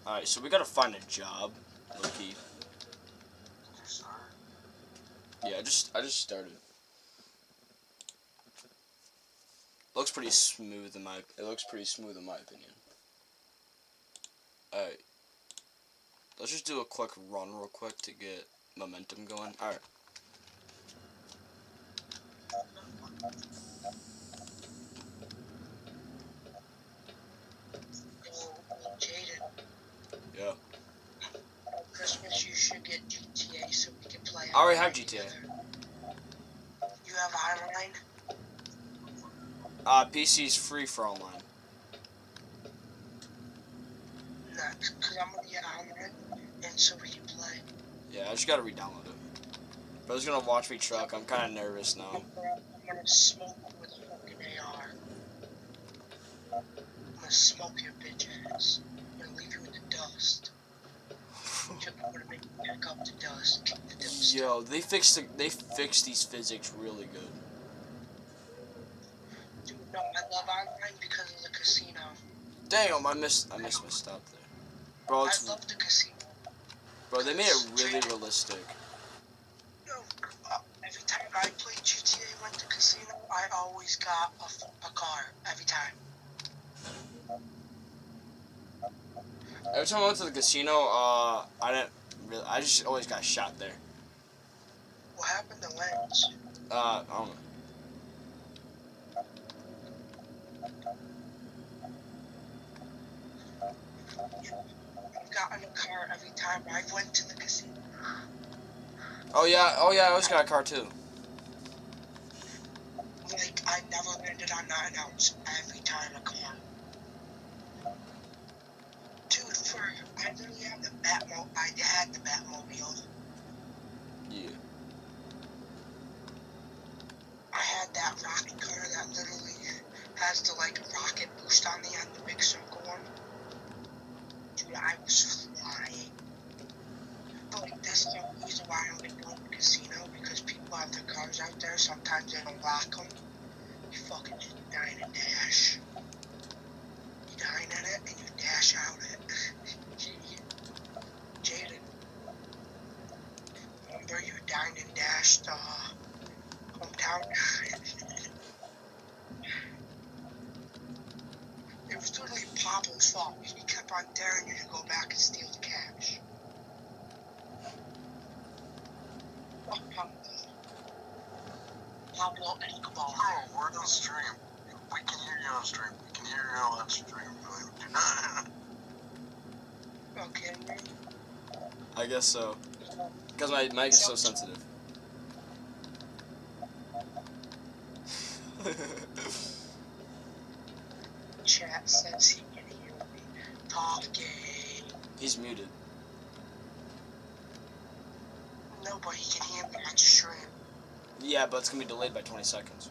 Alright, so we gotta find a job. Low-key. Yeah, I just started. Looks pretty smooth in my opinion. Alright. Let's just do a quick run real quick to get momentum going. Alright. Jaden. Yeah. On Christmas you should get GTA so we can play. I already have GTA. You have online? PC's free for online. No, because I'm gonna get online and so we can play. Yeah, I just gotta re-download it. Bro's gonna watch me truck. I'm kind of nervous now. I'm gonna smoke with a fucking AR. I'm gonna smoke your bitch ass. I'm gonna leave you in the dust. I'm gonna make you pick up the dust. Kick the dust. Yo, they fixed these physics really good. Dude, no, I love online because of the casino. Damn, I missed my stop there. Bro, I love the casino. Bro, they made it really realistic. No, every time I played GTA, went to casino, I always got a car every time. Every time I went to the casino, I just always got shot there. What happened to Lance? I don't know. I've gotten a car every time I went to the casino. Oh yeah, I always got a car too. Like, I never landed on 9 ounce every time a car. Dude, I literally have the Batmobile. I had the Batmobile. Yeah. I had that rocket car that literally has the, like, rocket boost on the end, the big circle one. Dude, I was flying. But, like, that's the reason why I don't get going to the casino, because people have their cars out there. Sometimes they don't lock them. You fucking just dine and dash. You dine in it and you dash out it. Jaden, remember you dined and dashed hometown? It was literally Pablo's fault. He kept on daring you to go back and steal the cash. Fuck Pablo. Pablo Escobar. Oh, we're on stream. We can hear you on stream. We can hear you on stream. Okay, man. I guess so. Because my mic is so sensitive. Chat says he can hear me talking. He's muted. No, but he can hear me on stream. Yeah, but it's gonna be delayed by 20 seconds.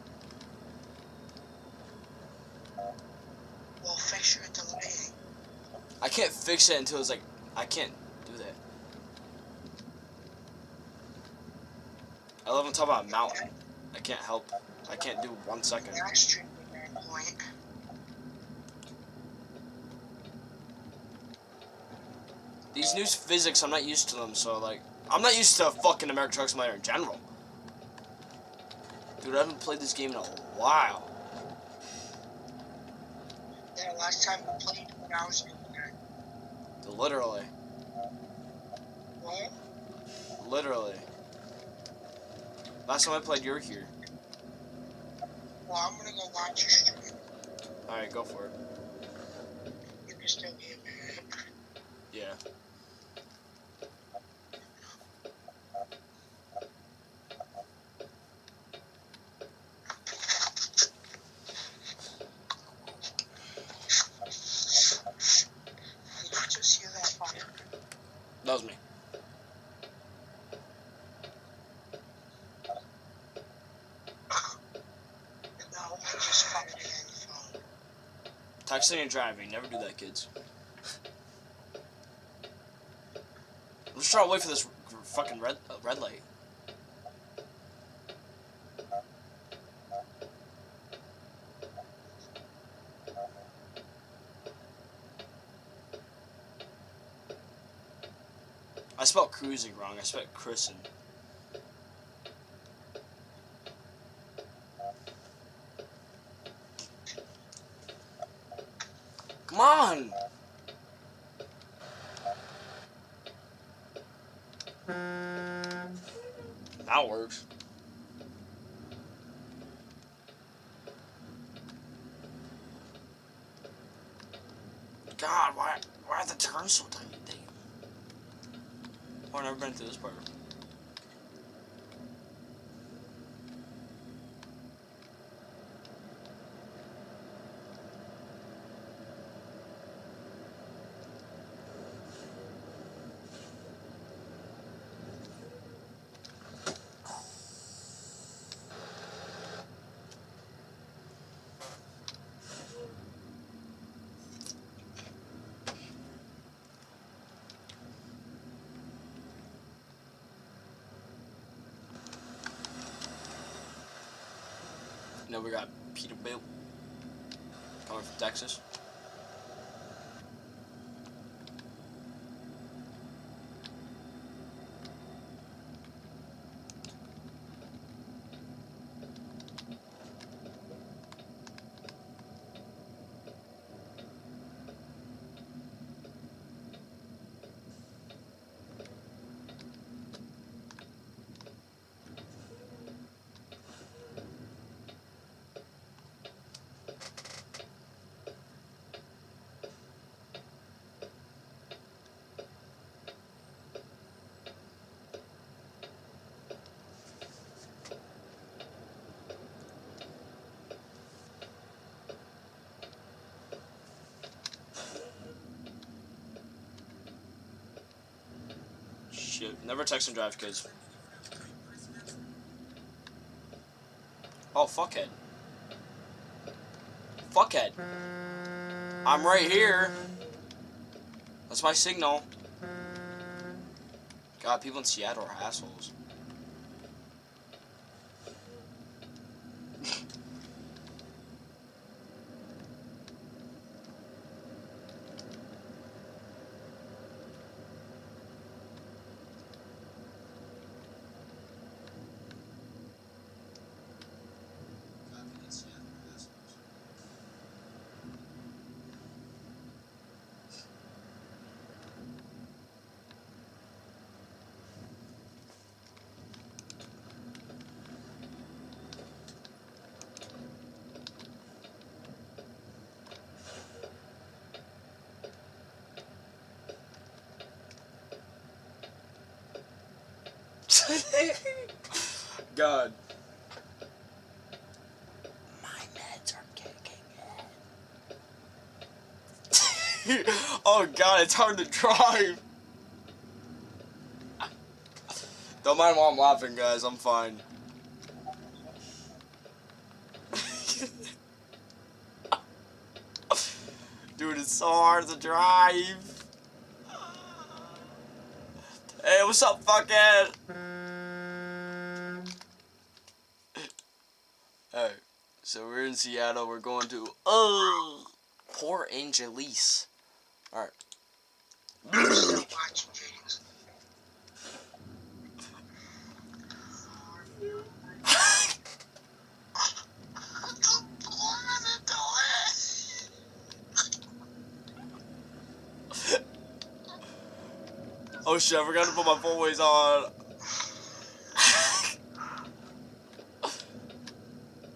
Well, fix your delaying. I can't fix it until it's like, I can't do that. I live on top of a mountain. I can't help. I can't do 1 second. Last stream at that point. These new physics, I'm not used to them, so like, I'm not used to fucking American Truck Simulator in general. Dude, I haven't played this game in a while. Yeah, last time we played when I was in there. Literally. What? Literally. Last time I played, you were here. Well, I'm gonna go watch your stream. Alright, go for it. You can still hear me, right? Yeah. Did you just hear that fire? That was me. No, I just fired it on the phone. Texting and driving, never do that, kids. I'm just trying to wait for this fucking red light. spelled cruising wrong. I spelled Crusing. Come on! That works. God, why are the turns so tiny? Damn. Oh, I've never been through this part. You know, we got Peterbilt coming from Texas. Shit, never text and drive, kids. Oh, fuckhead. Fuckhead. I'm right here. That's my signal. God, people in Seattle are assholes. God. My meds are kicking in. Oh God, it's hard to drive. Don't mind while I'm laughing, guys. I'm fine. Dude, it's so hard to drive. Hey, what's up, fuckhead? Alright, so we're in Seattle. We're going to Port Angeles. Alright. Watching Jaden's. Oh shit, I forgot to put my full ways on.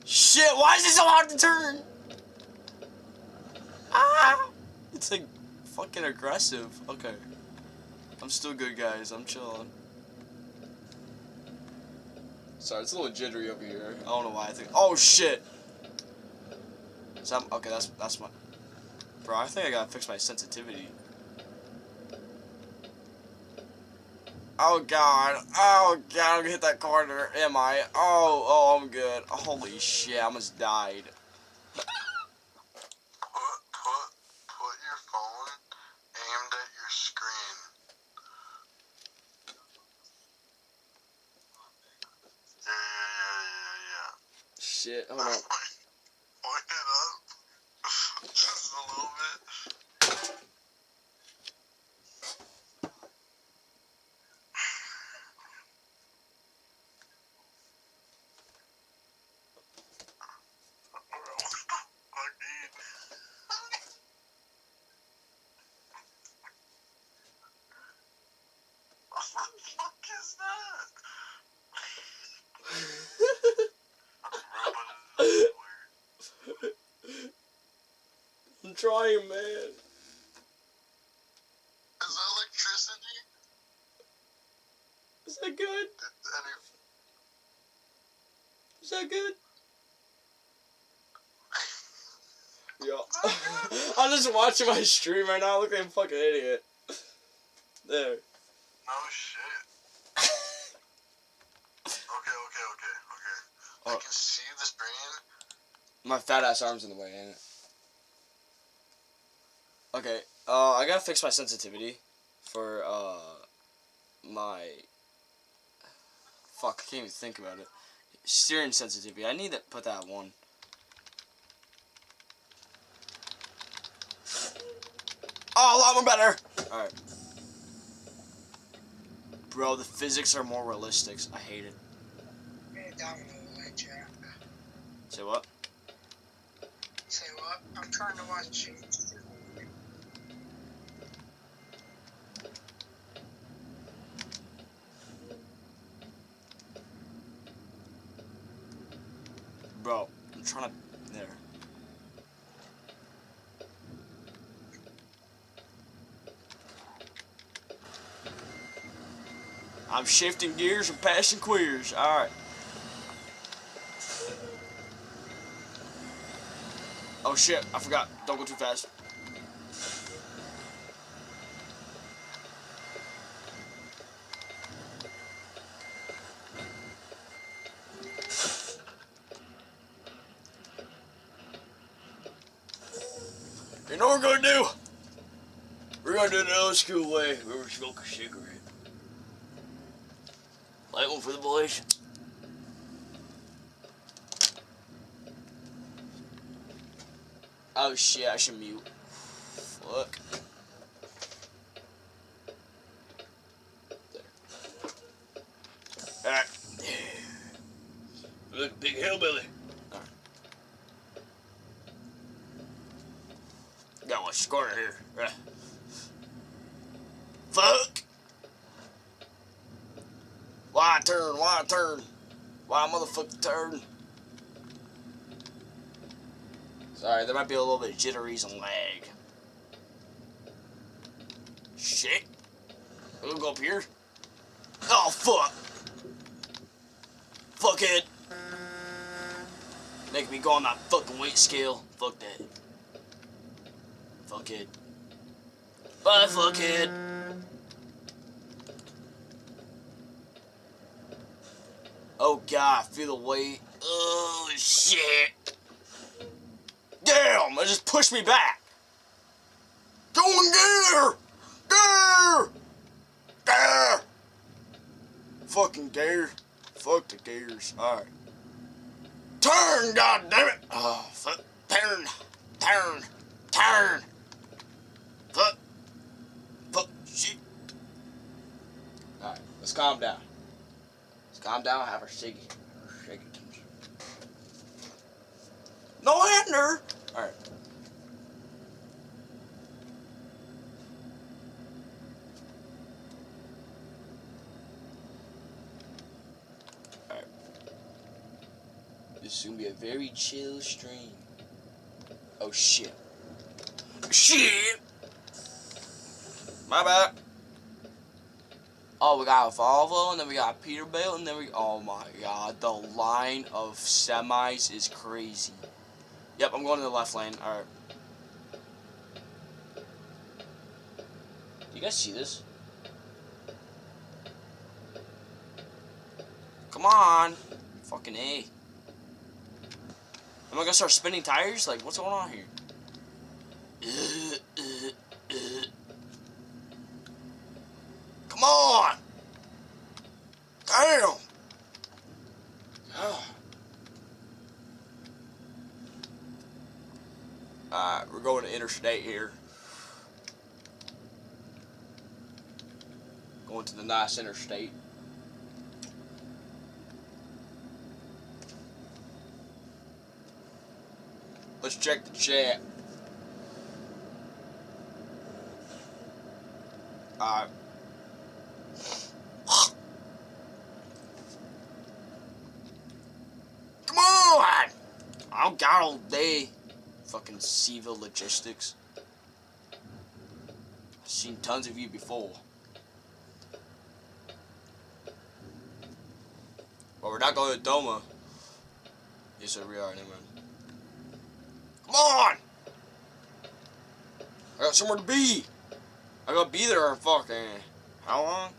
Shit, why is it so hard to turn? Ah! It's like fucking aggressive. Okay. I'm still good, guys. I'm chilling. Sorry, it's a little jittery over here. I don't know why I think. Oh shit! So okay, that's my. Bro, I think I gotta fix my sensitivity. Oh god. Oh god, I'm gonna hit that corner. Am I? Oh, I'm good. Holy shit, I almost died. Put your phone aimed at your screen. Yeah. Shit, hold on. Point it up. Just a little bit. trying, man. Is that electricity? Is that good? Is that good? Yo. I'm just watching my stream right now. Look like a fucking idiot. There. No shit. Okay. I Oh. can see the screen. My fat ass arm's in the way, ain't it? Okay. I gotta fix my sensitivity for my. Fuck, I can't even think about it. Steering sensitivity. I need to put that one. Oh, a lot more better. All right. Bro, the physics are more realistic. I hate it. Say what? Say what? I'm trying to watch you. Bro, I'm trying to. There. I'm shifting gears and passing queers. Alright. Oh shit, I forgot. Don't go too fast. You know what we're gonna do? We're gonna do it the old school way. We're gonna smoke a cigarette. Light one for the boys. Oh shit, I should mute. Fuck. There. Alright. Look, big hillbilly. Alright. Got one square here. Right. Fuck! Why turn? Why turn? Why motherfucker turn? Sorry, there might be a little bit of jitteries and lag. Shit. We'll go up here. Oh, fuck. Fuck it. Make me go on that fucking weight scale. Fuck that. Fuck it. Bye, fuck it. Oh god, I feel the weight. Oh shit. Damn, it just pushed me back. Go in gear. Gear. Gear. Fucking gear. Fuck the gears. Alright. Turn, god damn it. Oh, fuck. Turn. Turn. Turn. Fuck. Fuck. Shit. Alright, let's calm down. Calm down, have her ciggy. No hander! Alright. Alright. This is gonna be a very chill stream. Oh shit. Shit! My bad. Oh, we got a Volvo, and then we got a Peterbilt, and then oh my god, the line of semis is crazy. Yep, I'm going to the left lane, alright. Do you guys see this? Come on! Fucking A. Am I gonna start spinning tires? Like, what's going on here? Come on! Damn! Alright, we're going to interstate here. Going to the nice interstate. Let's check the chat. Alright. Come on! I don't got all day. Fucking Siva Logistics. I've seen tons of you before. But we're not going to Doma. Yes, sir, we are. Never mind. Come on! I got somewhere to be. I gotta be there in fucking... How long?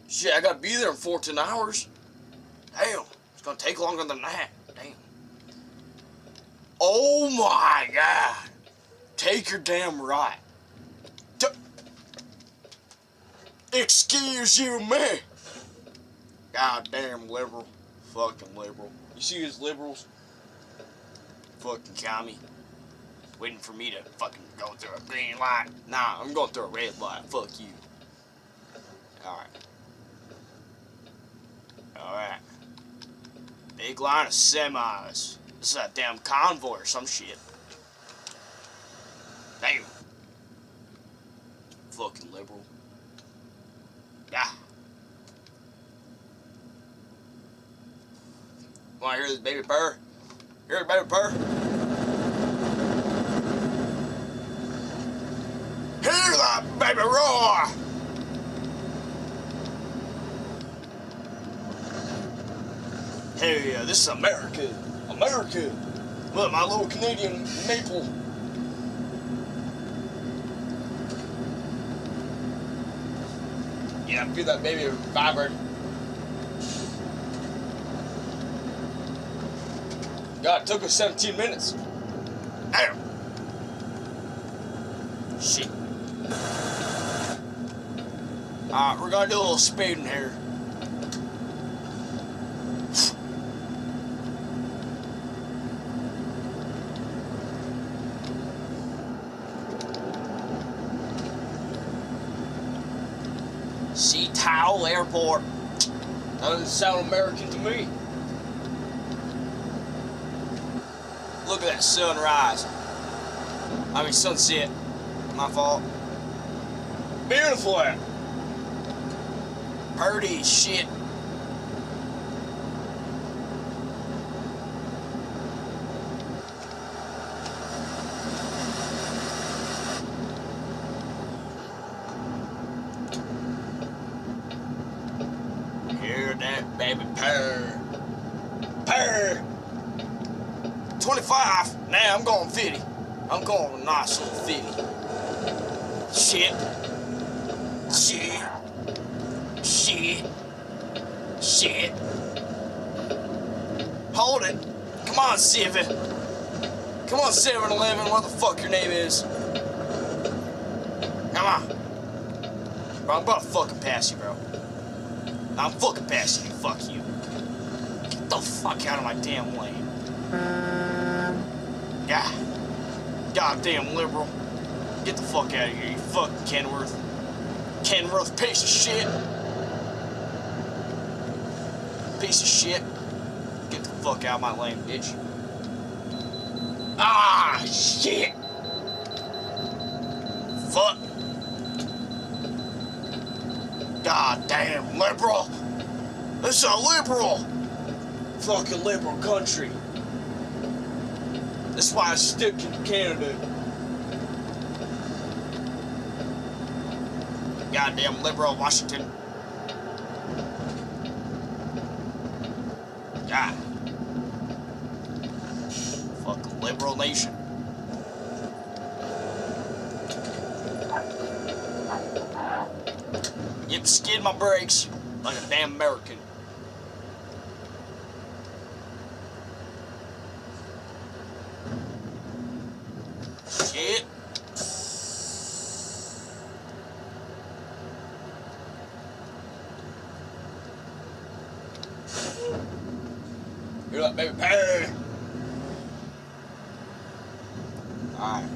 Shit, I gotta be there in 14 hours. Damn. It's gonna take longer than that. Damn. Oh my god. Take your damn right. Excuse you, me. Goddamn liberal. Fucking liberal. You see these liberals? Fucking commie. Waiting for me to fucking go through a green light. Nah, I'm going through a red light. Fuck you. Alright. Alright. Big line of semis. This is a damn convoy or some shit. Damn. Fucking liberal. Yeah. Wanna hear this baby purr? Hear the baby purr? Hear that baby roar! Hell yeah, this is America. America. Look, my little Canadian maple. Yeah, feel that baby vibrate. God, it took us 17 minutes. Damn. Shit. Alright, we're gonna do a little speeding here. Sea Towel Airport. That doesn't sound American to me. Look at that sunrise. I mean sunset. My fault. Beautiful out. Pretty as shit. Hear that baby purr. Purr. 25. Now I'm going 50. I'm going a nice little 50. Shit. Shit. Shit. Shit. Hold it. Come on, Civic. Come on, 7-Eleven, what the fuck your name is. Come on. Bro, I'm about to fucking pass you, bro. I'm fucking passing you, fuck you. Get the fuck out of my damn lane. Yeah. Goddamn liberal. Get the fuck out of here, you fucking Kenworth. Kenworth, piece of shit. Piece of shit. Get the fuck out of my lane, bitch. Ah, shit. Fuck. Goddamn liberal. This is a liberal. Fucking liberal country. That's why I stick in Canada. Goddamn liberal Washington. God. Fucking liberal nation. Yep, skid my brakes like a damn American. Shit. You're like, baby, pay. Alright.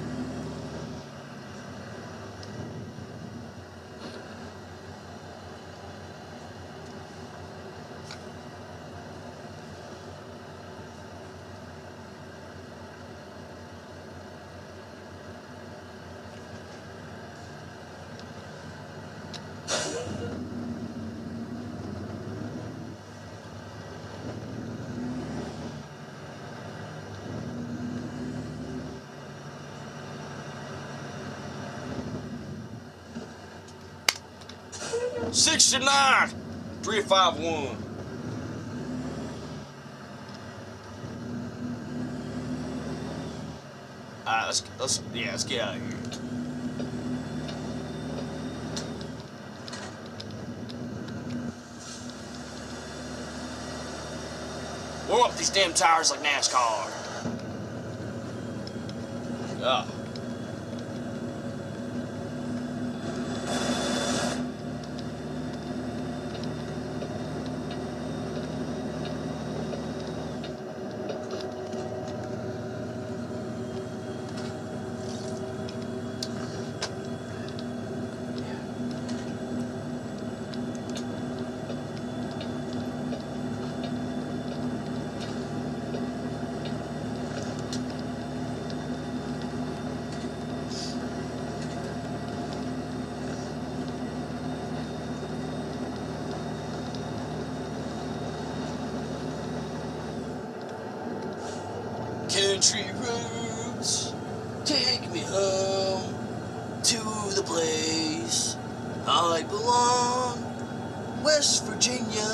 69 351. Alright, let's get out of here. Warm up these damn tires like NASCAR. Ugh. Country roads, take me home to the place I belong. West Virginia,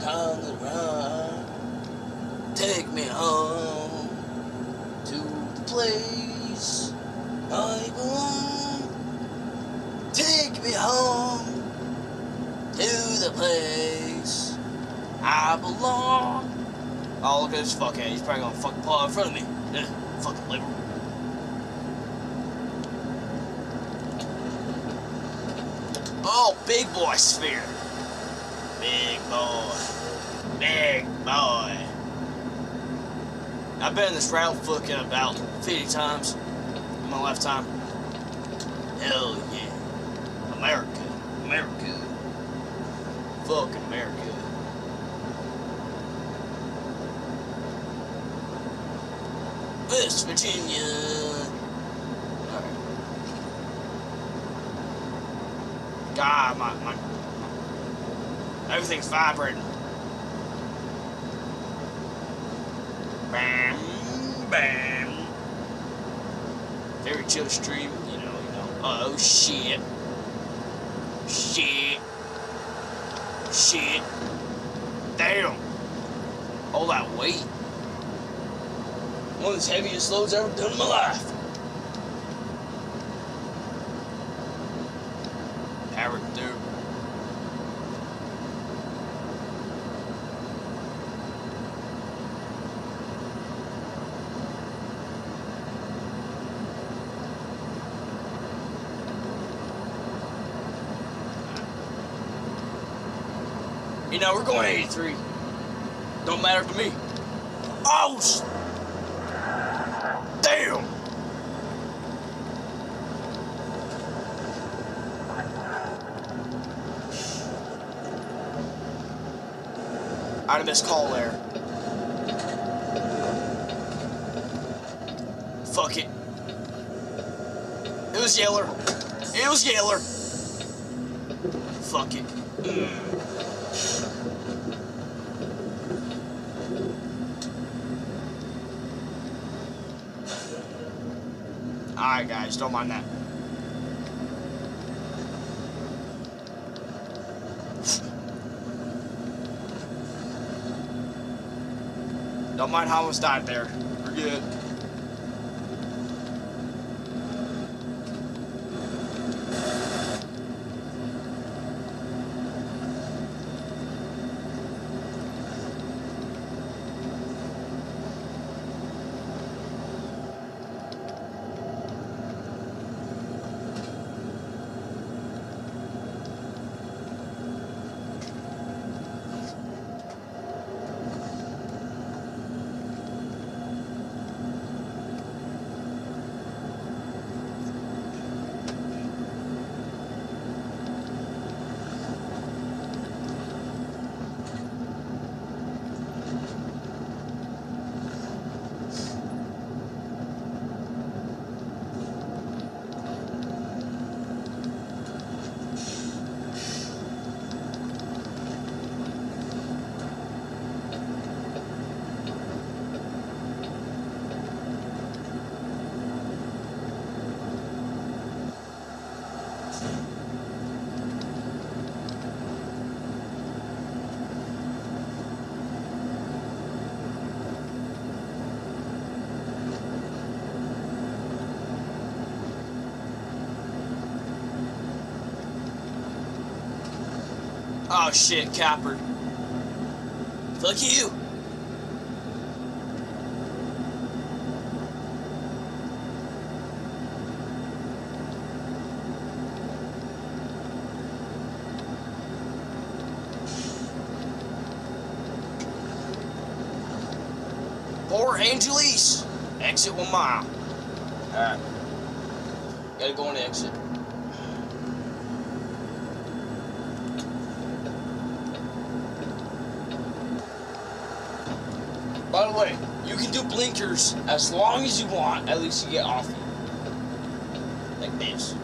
down the run. Take me home to the place I belong. Take me home to the place I belong. Oh, look at this fuckhead. He's probably gonna fucking pull out in front of me. Fucking liberal. Oh, big boy sphere. Big boy. Big boy. I've been in this route fucking about 50 times in my lifetime. Hell yeah. America. America. Fucking America. West Virginia. Alright. God, my everything's vibrating. Bam, bam. Very chill stream, you know. Oh shit. Shit. Shit. Damn. All that weight. One of the heaviest loads I've ever done in my life. Power through. You know, we're going 83. Don't matter to me. Oh, damn! I had a missed call there. Fuck it. It was Yeller. It was Yeller. Fuck it. Alright guys, don't mind that. Don't mind how I almost died there. We're good. Oh shit, Capper. Fuck you. Port Angeles. Exit 1 mile. Alright. Gotta go on the exit. By the way, you can do blinkers as long as you want, at least you get off you. Like this.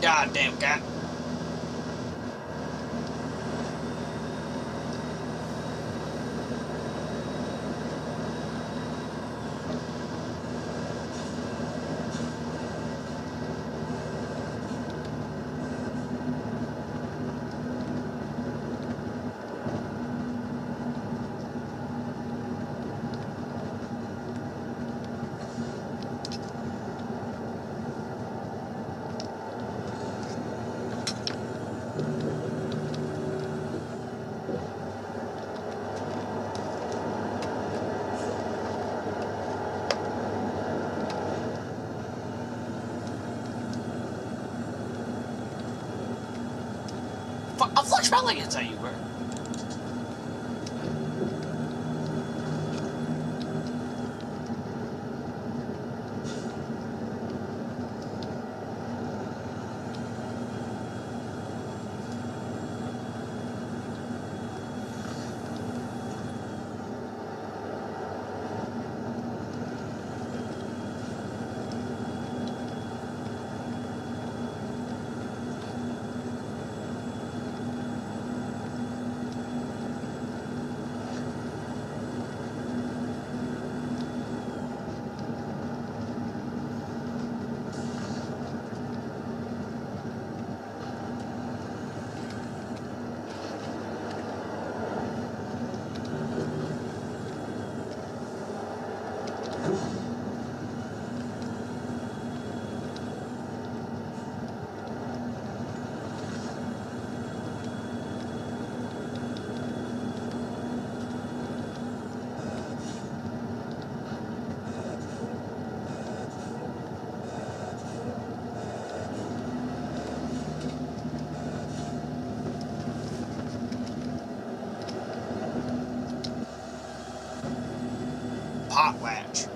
Goddamn cat. I'll flush my leggings at you, bro. Potlatch.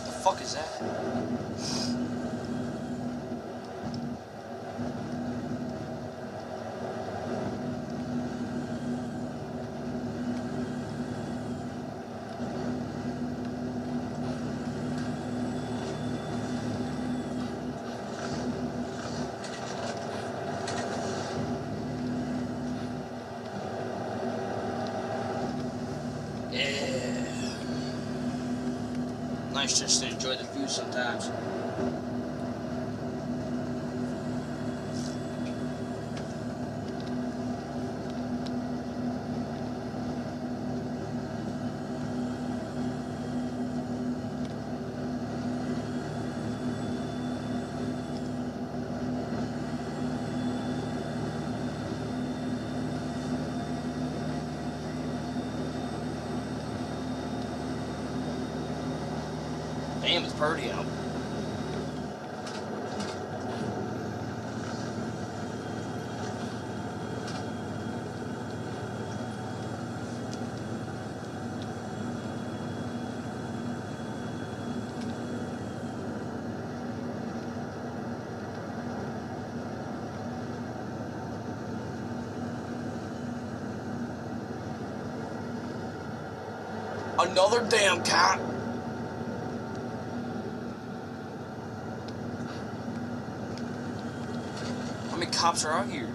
The fuck is that? Yeah. Nice just to enjoy the view sometimes. Damn, it's pretty out. Another damn cat. How many cops are out here?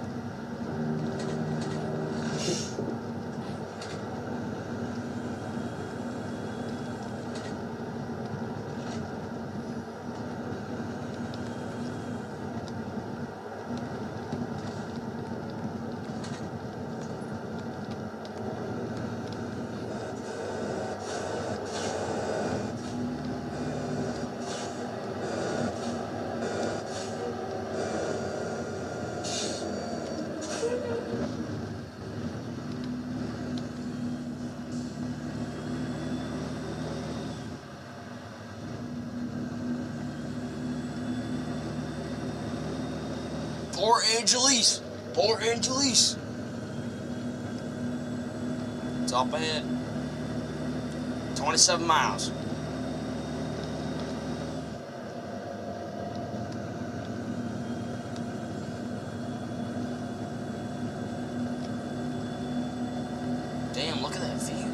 Poor Angelise. Poor Angelise. It's up ahead. 27 miles. Damn, look at that view.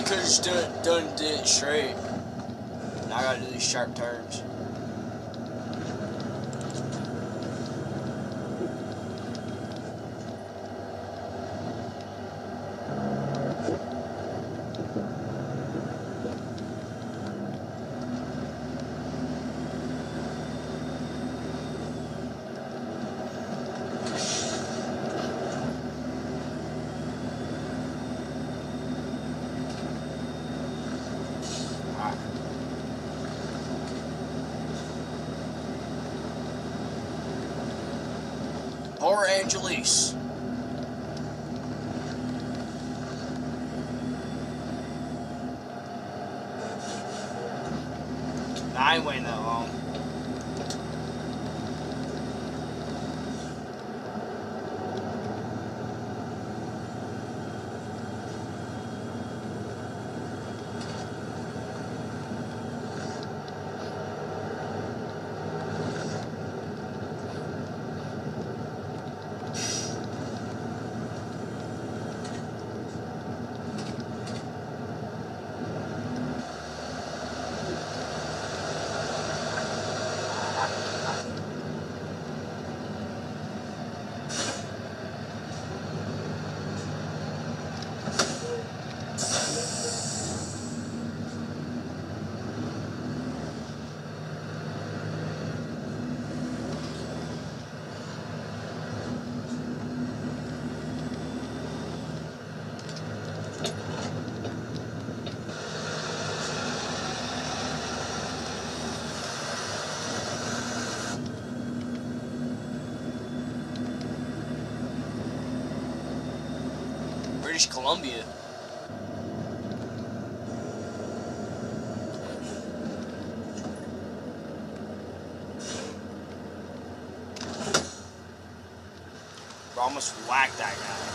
Could have just did it straight. Now I gotta do these sharp turns. Poor Angelise. I ain't waiting that long. British Columbia. Bro, I almost whacked that guy.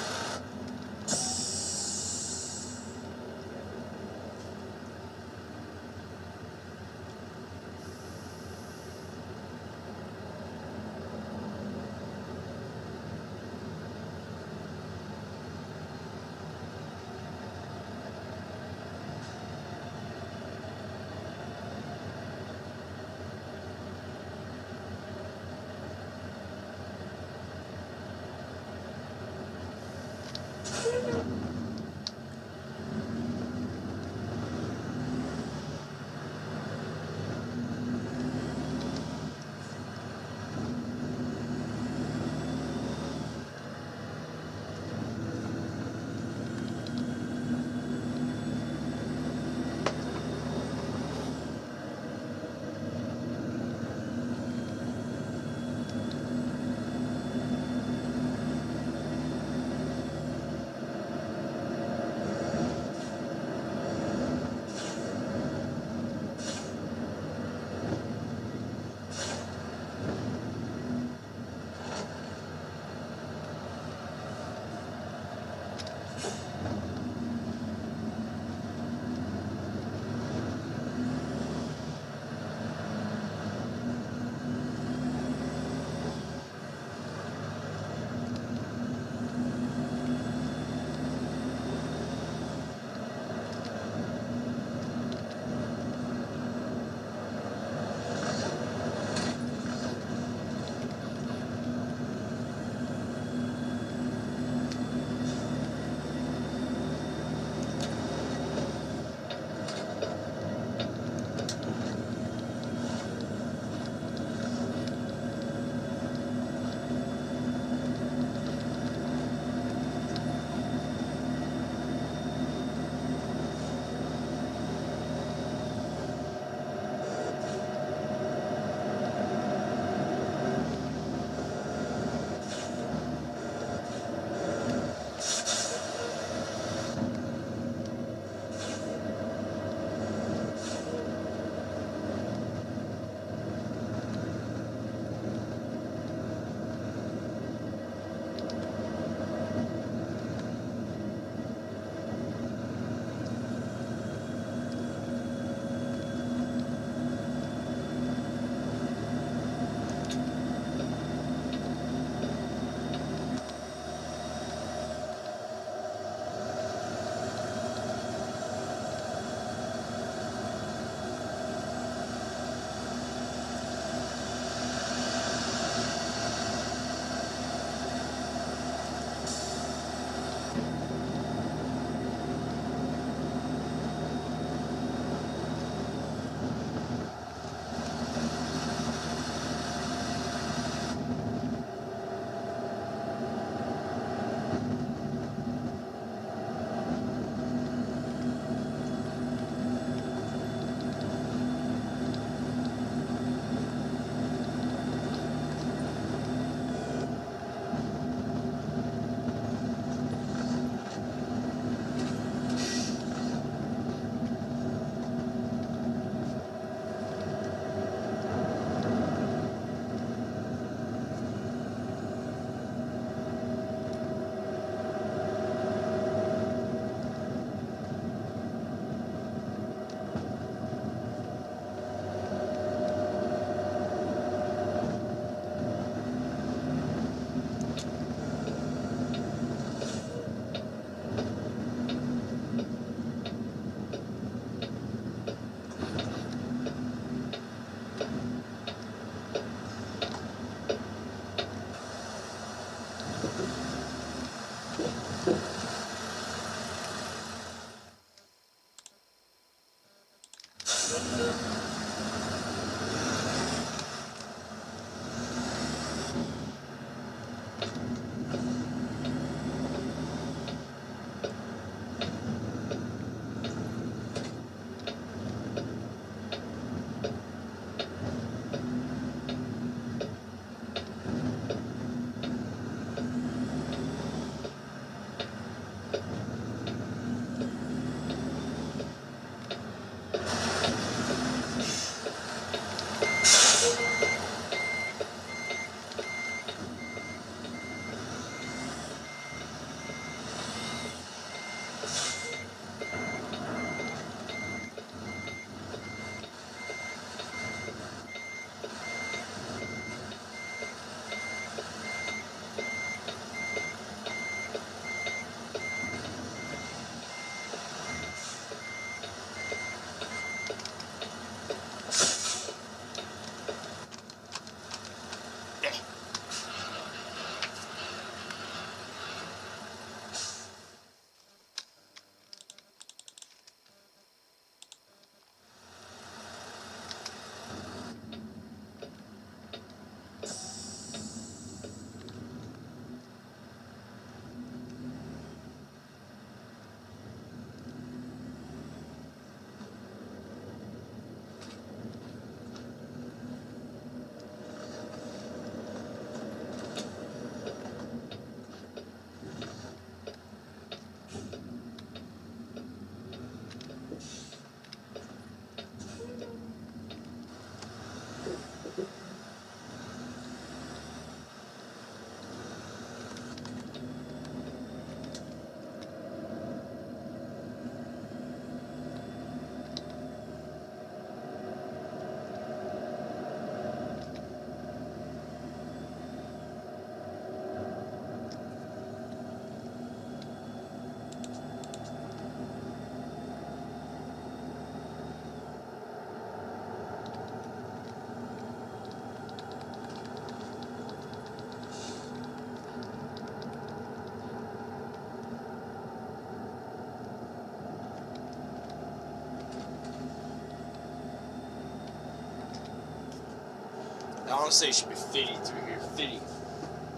I want to say it should be 50 through here. 50.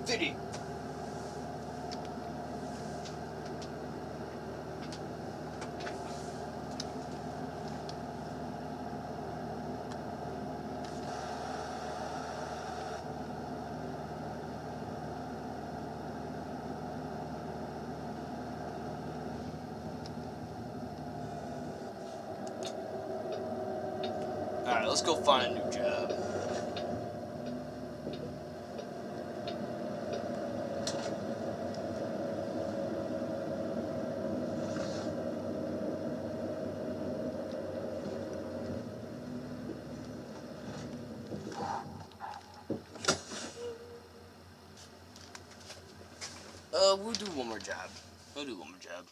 50. Alright, let's go find a new job. We'll do one more job. We'll do one more job.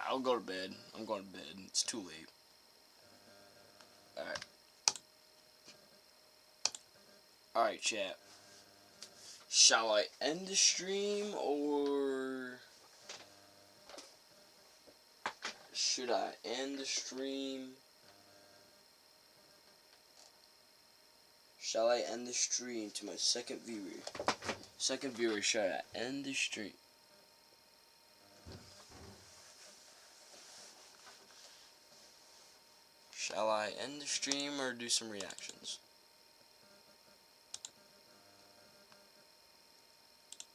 I'll go to bed. I'm going to bed. It's too late. Alright. Alright, chat. Shall I end the stream or should I end the stream? Shall I end the stream to my second viewer? Second viewer, should I end the stream? Shall I end the stream or do some reactions?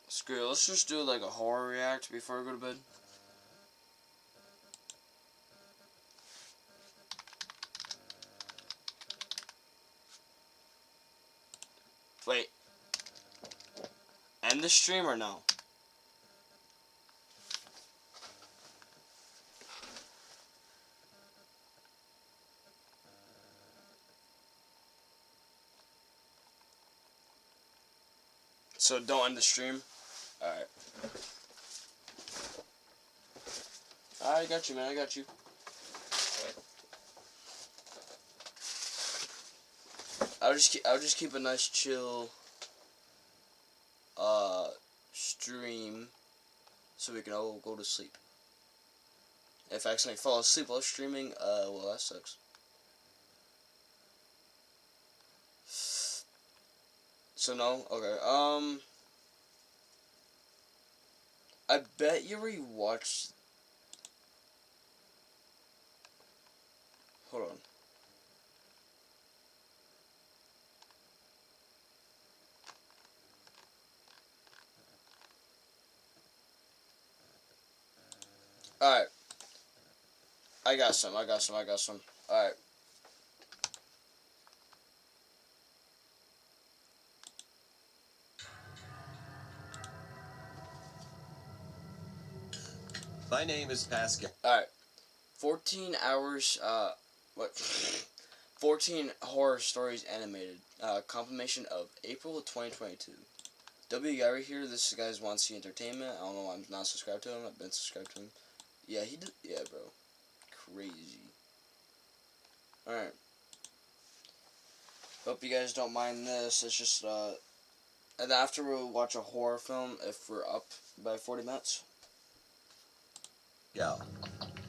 Screw it, let's just do like a horror react before I go to bed. Wait. End the stream or no? So don't end the stream? Alright. I got you, man. I got you. I'll just keep a nice chill stream so we can all go to sleep. If I accidentally fall asleep while streaming, well, that sucks. So no? Okay. I bet you rewatched. Hold on. Alright. I got some. Alright. My name is Pascal. Alright. 14 hours, 14 horror stories animated. Confirmation of April of 2022. W. Gary here. This guy's Want to See Entertainment. I don't know why I'm not subscribed to him. I've been subscribed to him. Yeah, he did. Yeah, bro. Crazy. Alright. Hope you guys don't mind this. It's just, and after we'll watch a horror film if we're up by 40 minutes. Yeah.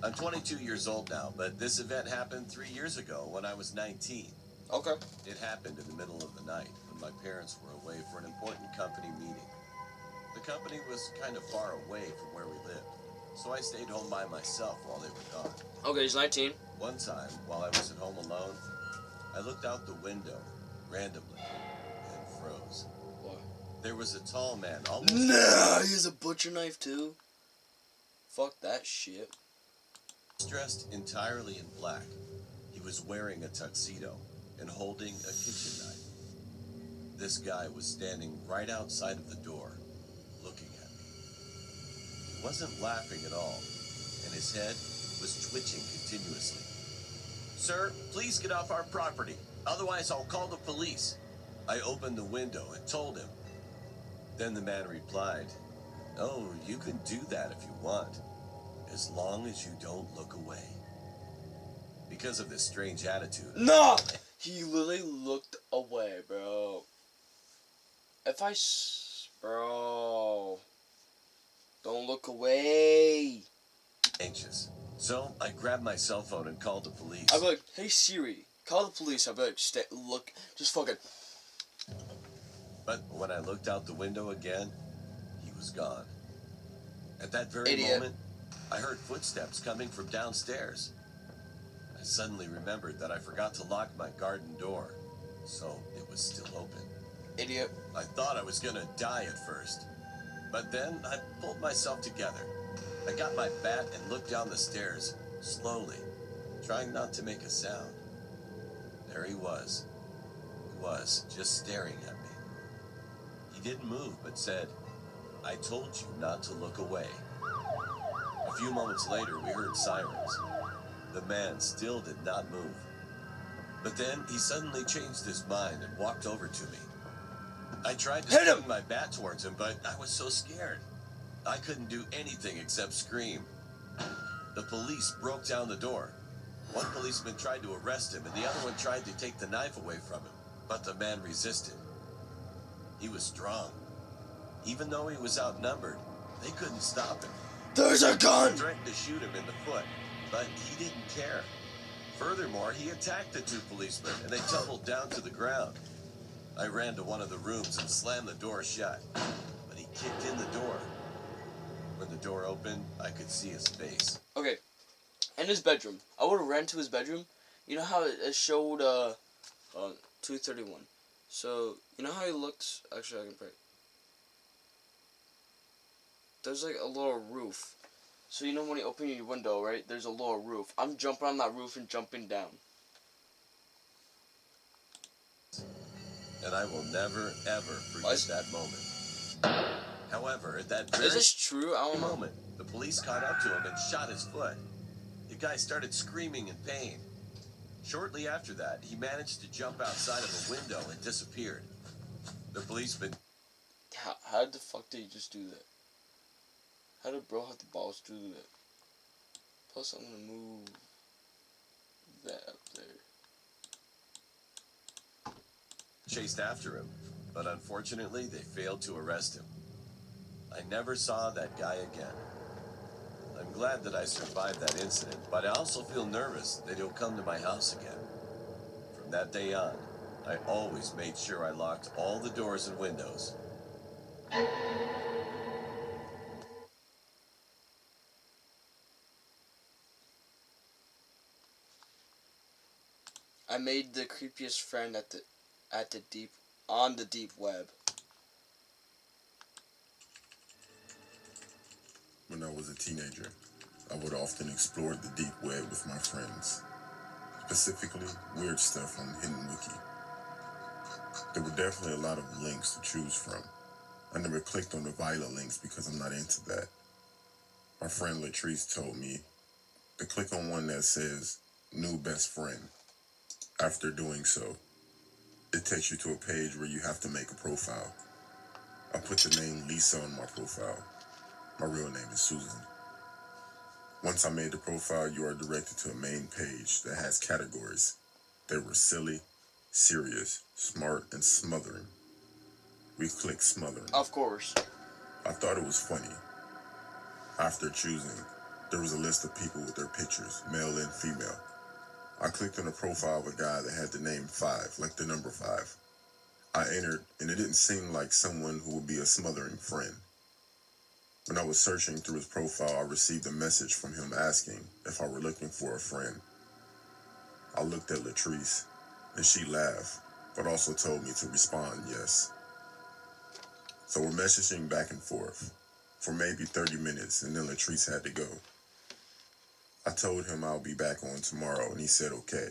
I'm 22 years old now, but this event happened 3 years ago when I was 19. Okay. It happened in the middle of the night when my parents were away for an important company meeting. The company was kind of far away from where we lived, so I stayed home by myself while they were gone. Okay, he's 19. One time, while I was at home alone, I looked out the window randomly and froze. What? There was a tall man, almost... Nah, he has a butcher knife too. Fuck that shit. Dressed entirely in black. He was wearing a tuxedo and holding a kitchen knife. This guy was standing right outside of the door, looking at me. He wasn't laughing at all, and his head was twitching continuously. "Sir, please get off our property. Otherwise, I'll call the police." I opened the window and told him. Then the man replied, "Oh, you can do that if you want, as long as you don't look away." Because of this strange attitude. No! He literally looked away, bro. Bro. Don't look away. Anxious. So I grabbed my cell phone and called the police. I'd be like, hey Siri, call the police. I'd be like, just fucking. But when I looked out the window again, he was gone. At that very Idiot. moment, I heard footsteps coming from downstairs. I suddenly remembered that I forgot to lock my garden door, so it was still open. Idiot. I thought I was gonna die at first, but then I pulled myself together. I got my bat and looked down the stairs, slowly, trying not to make a sound. There he was. He was just staring at me. He didn't move, but said, "I told you not to look away." A few moments later, we heard sirens. The man still did not move. But then he suddenly changed his mind and walked over to me. I tried to Hit him! swing my bat towards him, but I was so scared. I couldn't do anything except scream. The police broke down the door. One policeman tried to arrest him, and the other one tried to take the knife away from him, but the man resisted. He was strong. Even though he was outnumbered, they couldn't stop him. There's a They gun! threatened to shoot him in the foot, but he didn't care. Furthermore, he attacked the two policemen, and they tumbled down to the ground. I ran to one of the rooms and slammed the door shut, but he kicked in the door. When the door opened, I could see his face. Okay, in his bedroom. I would have ran to his bedroom. You know how it showed 231. So you know how he looked. Actually, I can pray. There's like a little roof. So you know when you open your window, right? There's a little roof. I'm jumping on that roof and jumping down. And I will never, ever forget that moment. However, at that very Is this true? I don't know. moment, the police caught up to him and shot his foot. The guy started screaming in pain. Shortly after that, he managed to jump outside of a window and disappeared. The policeman... How the fuck did he just do that? How did bro have the balls to do that? Plus, I'm gonna move that up there. chased after him, but unfortunately they failed to arrest him. I never saw that guy again. I'm glad that I survived that incident, but I also feel nervous that he'll come to my house again. From that day on, I always made sure I locked all the doors and windows. I made the creepiest friend on the deep web. When I was a teenager, I would often explore the deep web with my friends, specifically weird stuff on Hidden Wiki. There were definitely a lot of links to choose from. I never clicked on the violent links because I'm not into that. My friend Latrice told me to click on one that says new best friend. After doing so, it takes you to a page where you have to make a profile. I put the name Lisa on my profile. My real name is Susan. Once I made the profile, you are directed to a main page that has categories. They were silly, serious, smart, and smothering. We clicked smothering. Of course. I thought it was funny. After choosing, there was a list of people with their pictures, male and female. I clicked on the profile of a guy that had the name 5, like the number 5. I entered, and it didn't seem like someone who would be a smothering friend. When I was searching through his profile, I received a message from him asking if I were looking for a friend. I looked at Latrice, and she laughed, but also told me to respond yes. So we're messaging back and forth for maybe 30 minutes, and then Latrice had to go. I told him I'll be back on tomorrow, and he said okay.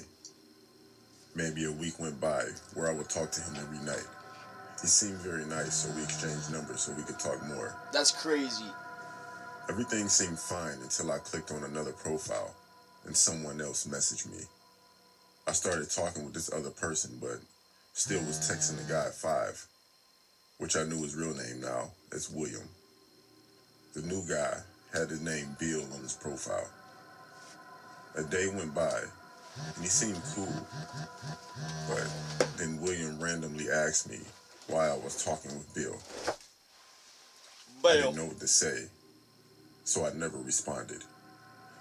Maybe a week went by where I would talk to him every night. He seemed very nice, so we exchanged numbers so we could talk more. That's crazy. Everything seemed fine until I clicked on another profile. and someone else messaged me. I started talking with this other person, but still was texting the guy at 5, which I knew his real name now as William. The new guy had his name Bill on his profile. A day went by, and he seemed cool, but then William randomly asked me why I was talking with Bill. I didn't know what to say, so I never responded.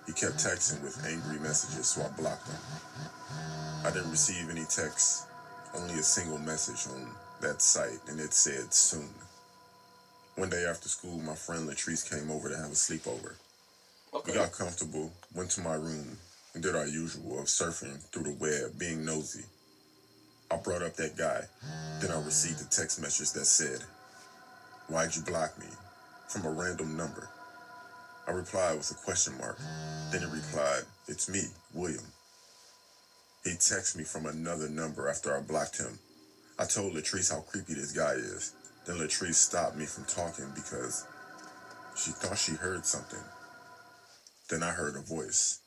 He kept texting with angry messages, so I blocked him. I didn't receive any texts, only a single message on that site, and it said soon. One day after school, my friend Latrice came over to have a sleepover. Okay. We got comfortable, went to my room, and did our usual of surfing through the web, being nosy. I brought up that guy. Then I received a text message that said, "Why'd you block me?" from a random number. I replied with a question mark. Then it replied, "It's me, William." He texted me from another number after I blocked him. I told Latrice how creepy this guy is. Then Latrice stopped me from talking because she thought she heard something. Then I heard a voice.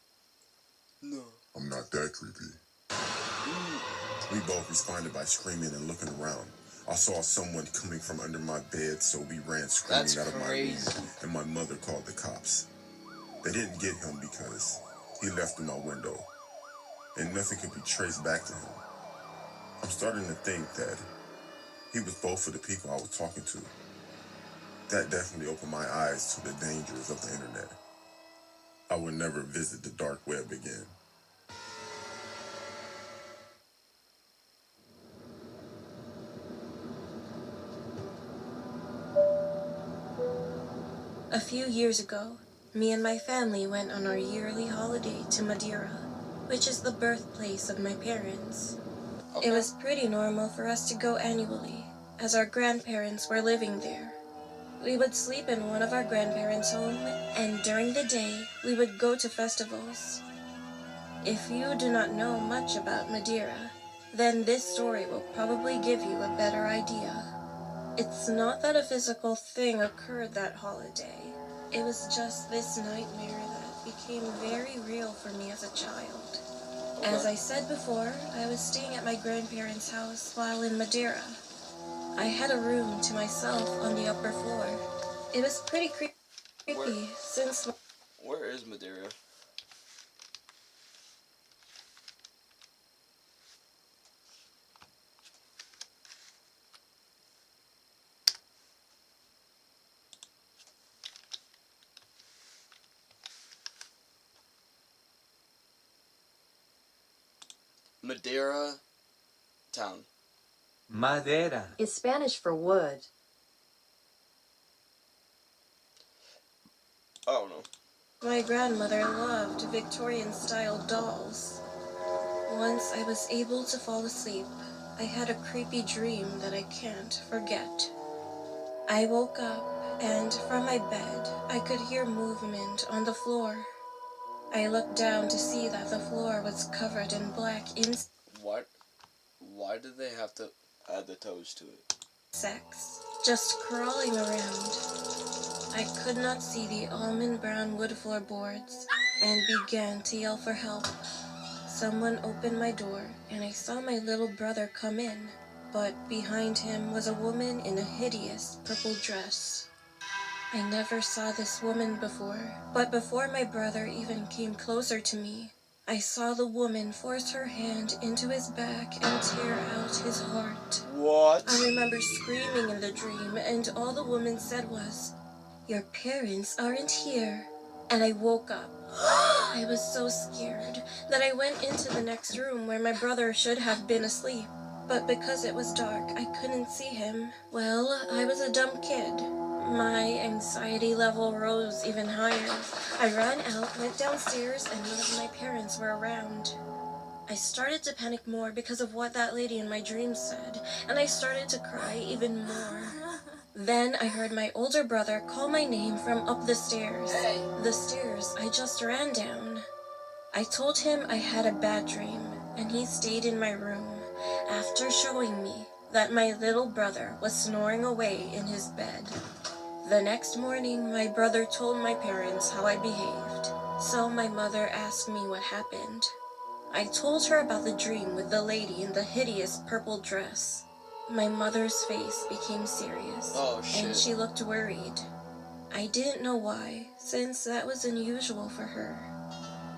No. "I'm not that creepy." We both responded by screaming and looking around. I saw someone coming from under my bed, so we ran screaming out of my room, and my mother called the cops. They didn't get him because he left through my window, and nothing could be traced back to him. I'm starting to think that he was both of the people I was talking to. That definitely opened my eyes to the dangers of the internet. I would never visit the dark web again. A few years ago, me and my family went on our yearly holiday to Madeira, which is the birthplace of my parents. Okay. It was pretty normal for us to go annually, as our grandparents were living there. We would sleep in one of our grandparents' home, and during the day, we would go to festivals. If you do not know much about Madeira, then this story will probably give you a better idea. It's not that a physical thing occurred that holiday. It was just this nightmare that became very real for me as a child. As I said before, I was staying at my grandparents' house while in Madeira. I had a room to myself on the upper floor. It was pretty creepy since... Where is Madeira? Madeira town. Madera. Is Spanish for wood. Oh no. My grandmother loved Victorian-style dolls. Once I was able to fall asleep, I had a creepy dream that I can't forget. I woke up, and from my bed, I could hear movement on the floor. I looked down to see that the floor was covered in black What? Why did they have to add the toes to it? insects just crawling around. I could not see the almond brown wood floorboards and began to yell for help. Someone opened my door, and I saw my little brother come in, but behind him was a woman in a hideous purple dress. I never saw this woman before, but before my brother even came closer to me, I saw the woman force her hand into his back and tear out his heart. What? I remember screaming in the dream, and all the woman said was, "Your parents aren't here." And I woke up. I was so scared that I went into the next room where my brother should have been asleep. But because it was dark, I couldn't see him. Well, I was a dumb kid. My anxiety level rose even higher. I ran out, went downstairs, and none of my parents were around. I started to panic more because of what that lady in my dreams said, and I started to cry even more. Then I heard my older brother call my name from up the stairs. The stairs I just ran down. I told him I had a bad dream, and he stayed in my room, after showing me that my little brother was snoring away in his bed. The next morning, my brother told my parents how I behaved, So my mother asked me what happened. I told her about the dream with the lady in the hideous purple dress. My mother's face became serious, Oh, shit. and she looked worried. I didn't know why, since that was unusual for her.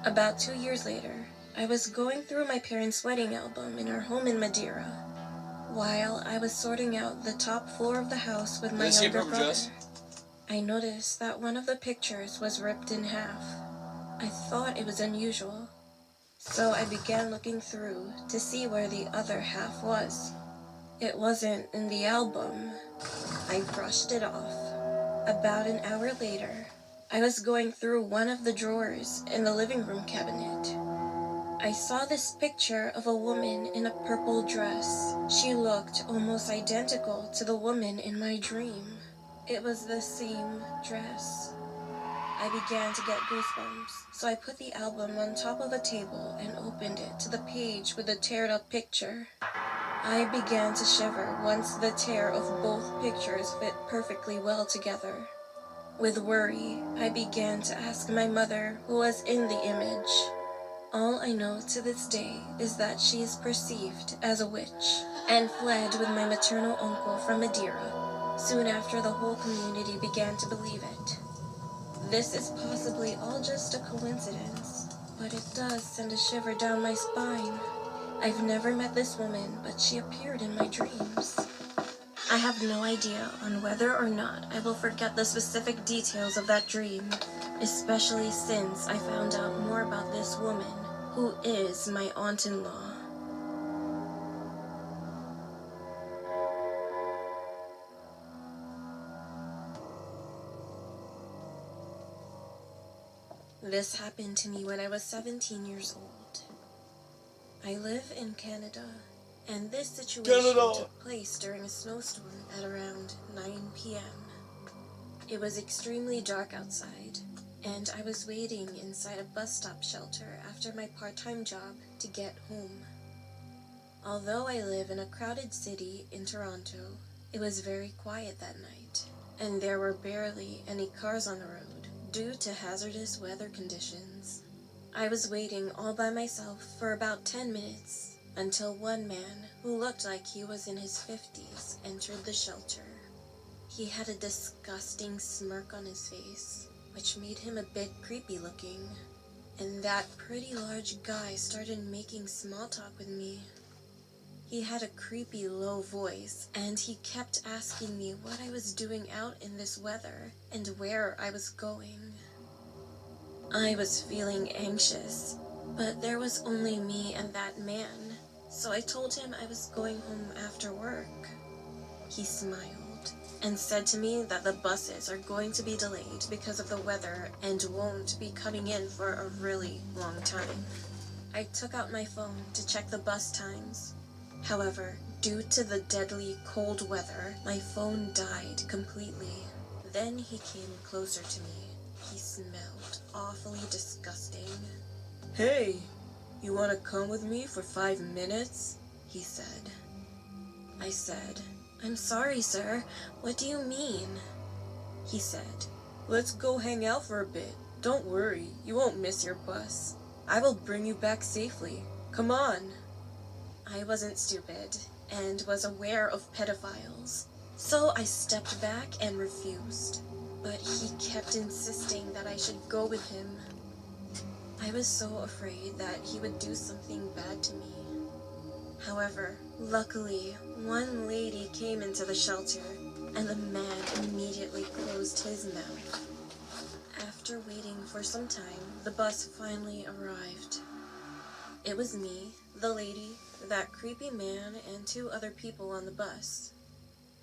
About 2 years later, I was going through my parents' wedding album in our home in Madeira. While I was sorting out the top floor of the house with my younger brother, I noticed that one of the pictures was ripped in half. I thought it was unusual, so I began looking through to see where the other half was. It wasn't in the album. I brushed it off. About an hour later, I was going through one of the drawers in the living room cabinet. I saw this picture of a woman in a purple dress. She looked almost identical to the woman in my dream. It was the same dress. I began to get goosebumps, so I put the album on top of a table and opened it to the page with the teared up picture. I began to shiver once the tear of both pictures fit perfectly well together. With worry, I began to ask my mother who was in the image. All I know to this day is that she is perceived as a witch and fled with my maternal uncle from Madeira soon after the whole community began to believe it. This is possibly all just a coincidence, but it does send a shiver down my spine. I've never met this woman, but she appeared in my dreams. I have no idea on whether or not I will forget the specific details of that dream, especially since I found out more about this woman, who is my aunt-in-law. This happened to me when I was 17 years old. I live in Canada, and this situation took place during a snowstorm at around 9 p.m. It was extremely dark outside, and I was waiting inside a bus stop shelter after my part-time job to get home. Although I live in a crowded city in Toronto, it was very quiet that night, and there were barely any cars on the road due to hazardous weather conditions. I was waiting all by myself for about 10 minutes until one man who looked like he was in his 50s entered the shelter. He had a disgusting smirk on his face, which made him a bit creepy looking, and that pretty large guy started making small talk with me. He had a creepy low voice, and he kept asking me what I was doing out in this weather and where I was going. I was feeling anxious, but there was only me and that man, so I told him I was going home after work. He smiled and said to me that the buses are going to be delayed because of the weather and won't be coming in for a really long time. I took out my phone to check the bus times. However, due to the deadly cold weather, my phone died completely. Then he came closer to me. He smelled awfully disgusting. "Hey, you want to come with me for 5 minutes?" he said. I said, "I'm sorry, sir. What do you mean?" He said, "Let's go hang out for a bit. Don't worry, you won't miss your bus. I will bring you back safely. Come on." I wasn't stupid and was aware of pedophiles, so I stepped back and refused. But he kept insisting that I should go with him. I was so afraid that he would do something bad to me. However, luckily, one lady came into the shelter, and the man immediately closed his mouth. After waiting for some time, the bus finally arrived. It was me, the lady, that creepy man, and 2 other people on the bus.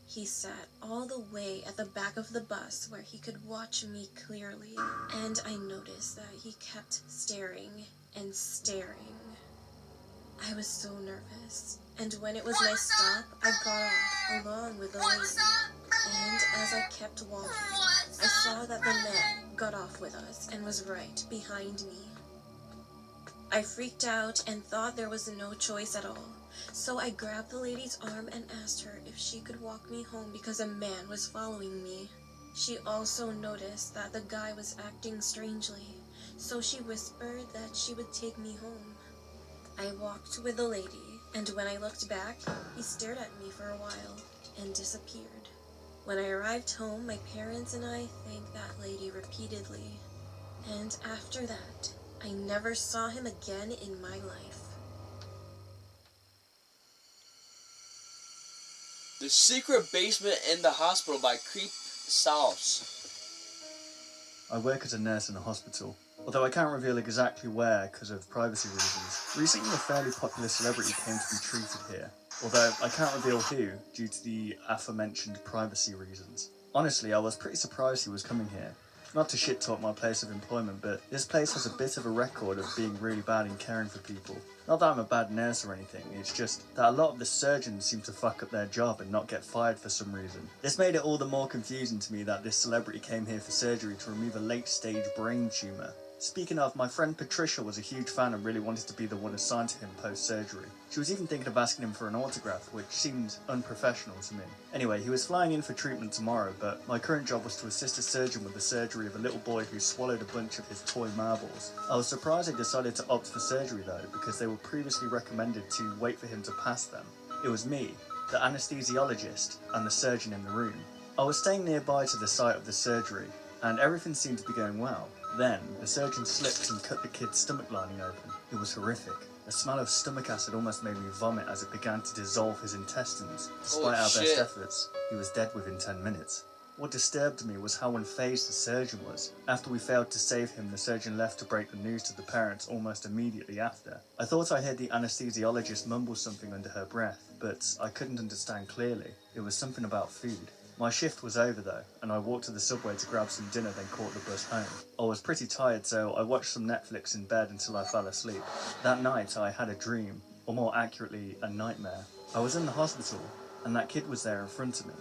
He sat all the way at the back of the bus where he could watch me clearly, and I noticed that he kept staring and staring. I was so nervous, and when it was my stop, I got off along with the lady, and as I kept walking, I saw that the man got off with us and was right behind me. I freaked out and thought there was no choice at all, so I grabbed the lady's arm and asked her if she could walk me home because a man was following me. She also noticed that the guy was acting strangely, so she whispered that she would take me home. I walked with the lady, and when I looked back, he stared at me for a while and disappeared. When I arrived home, my parents and I thanked that lady repeatedly, and after that, I never saw him again in my life. The Secret Basement in the Hospital by Creep Sauce. I work as a nurse in a hospital, although I can't reveal exactly where because of privacy reasons. Recently a fairly popular celebrity came to be treated here, although I can't reveal who due to the aforementioned privacy reasons. Honestly, I was pretty surprised he was coming here. Not to shit talk my place of employment, but this place has a bit of a record of being really bad in caring for people. Not that I'm a bad nurse or anything, it's just that a lot of the surgeons seem to fuck up their job and not get fired for some reason. This made it all the more confusing to me that this celebrity came here for surgery to remove a late-stage brain tumour. Speaking of, my friend Patricia was a huge fan and really wanted to be the one assigned to him post-surgery. She was even thinking of asking him for an autograph, which seemed unprofessional to me. Anyway, he was flying in for treatment tomorrow, but my current job was to assist a surgeon with the surgery of a little boy who swallowed a bunch of his toy marbles. I was surprised they decided to opt for surgery though, because they were previously recommended to wait for him to pass them. It was me, the anesthesiologist, and the surgeon in the room. I was staying nearby to the site of the surgery, and everything seemed to be going well. Then, the surgeon slipped and cut the kid's stomach lining open. It was horrific. The smell of stomach acid almost made me vomit as it began to dissolve his intestines. Despite our best efforts, he was dead within 10 minutes. What disturbed me was how unfazed the surgeon was. After we failed to save him, the surgeon left to break the news to the parents almost immediately after. I thought I heard the anesthesiologist mumble something under her breath, but I couldn't understand clearly. It was something about food. My shift was over though, and I walked to the subway to grab some dinner, then caught the bus home. I was pretty tired, so I watched some Netflix in bed until I fell asleep. That night I had a dream, or more accurately, a nightmare. I was in the hospital, and that kid was there in front of me.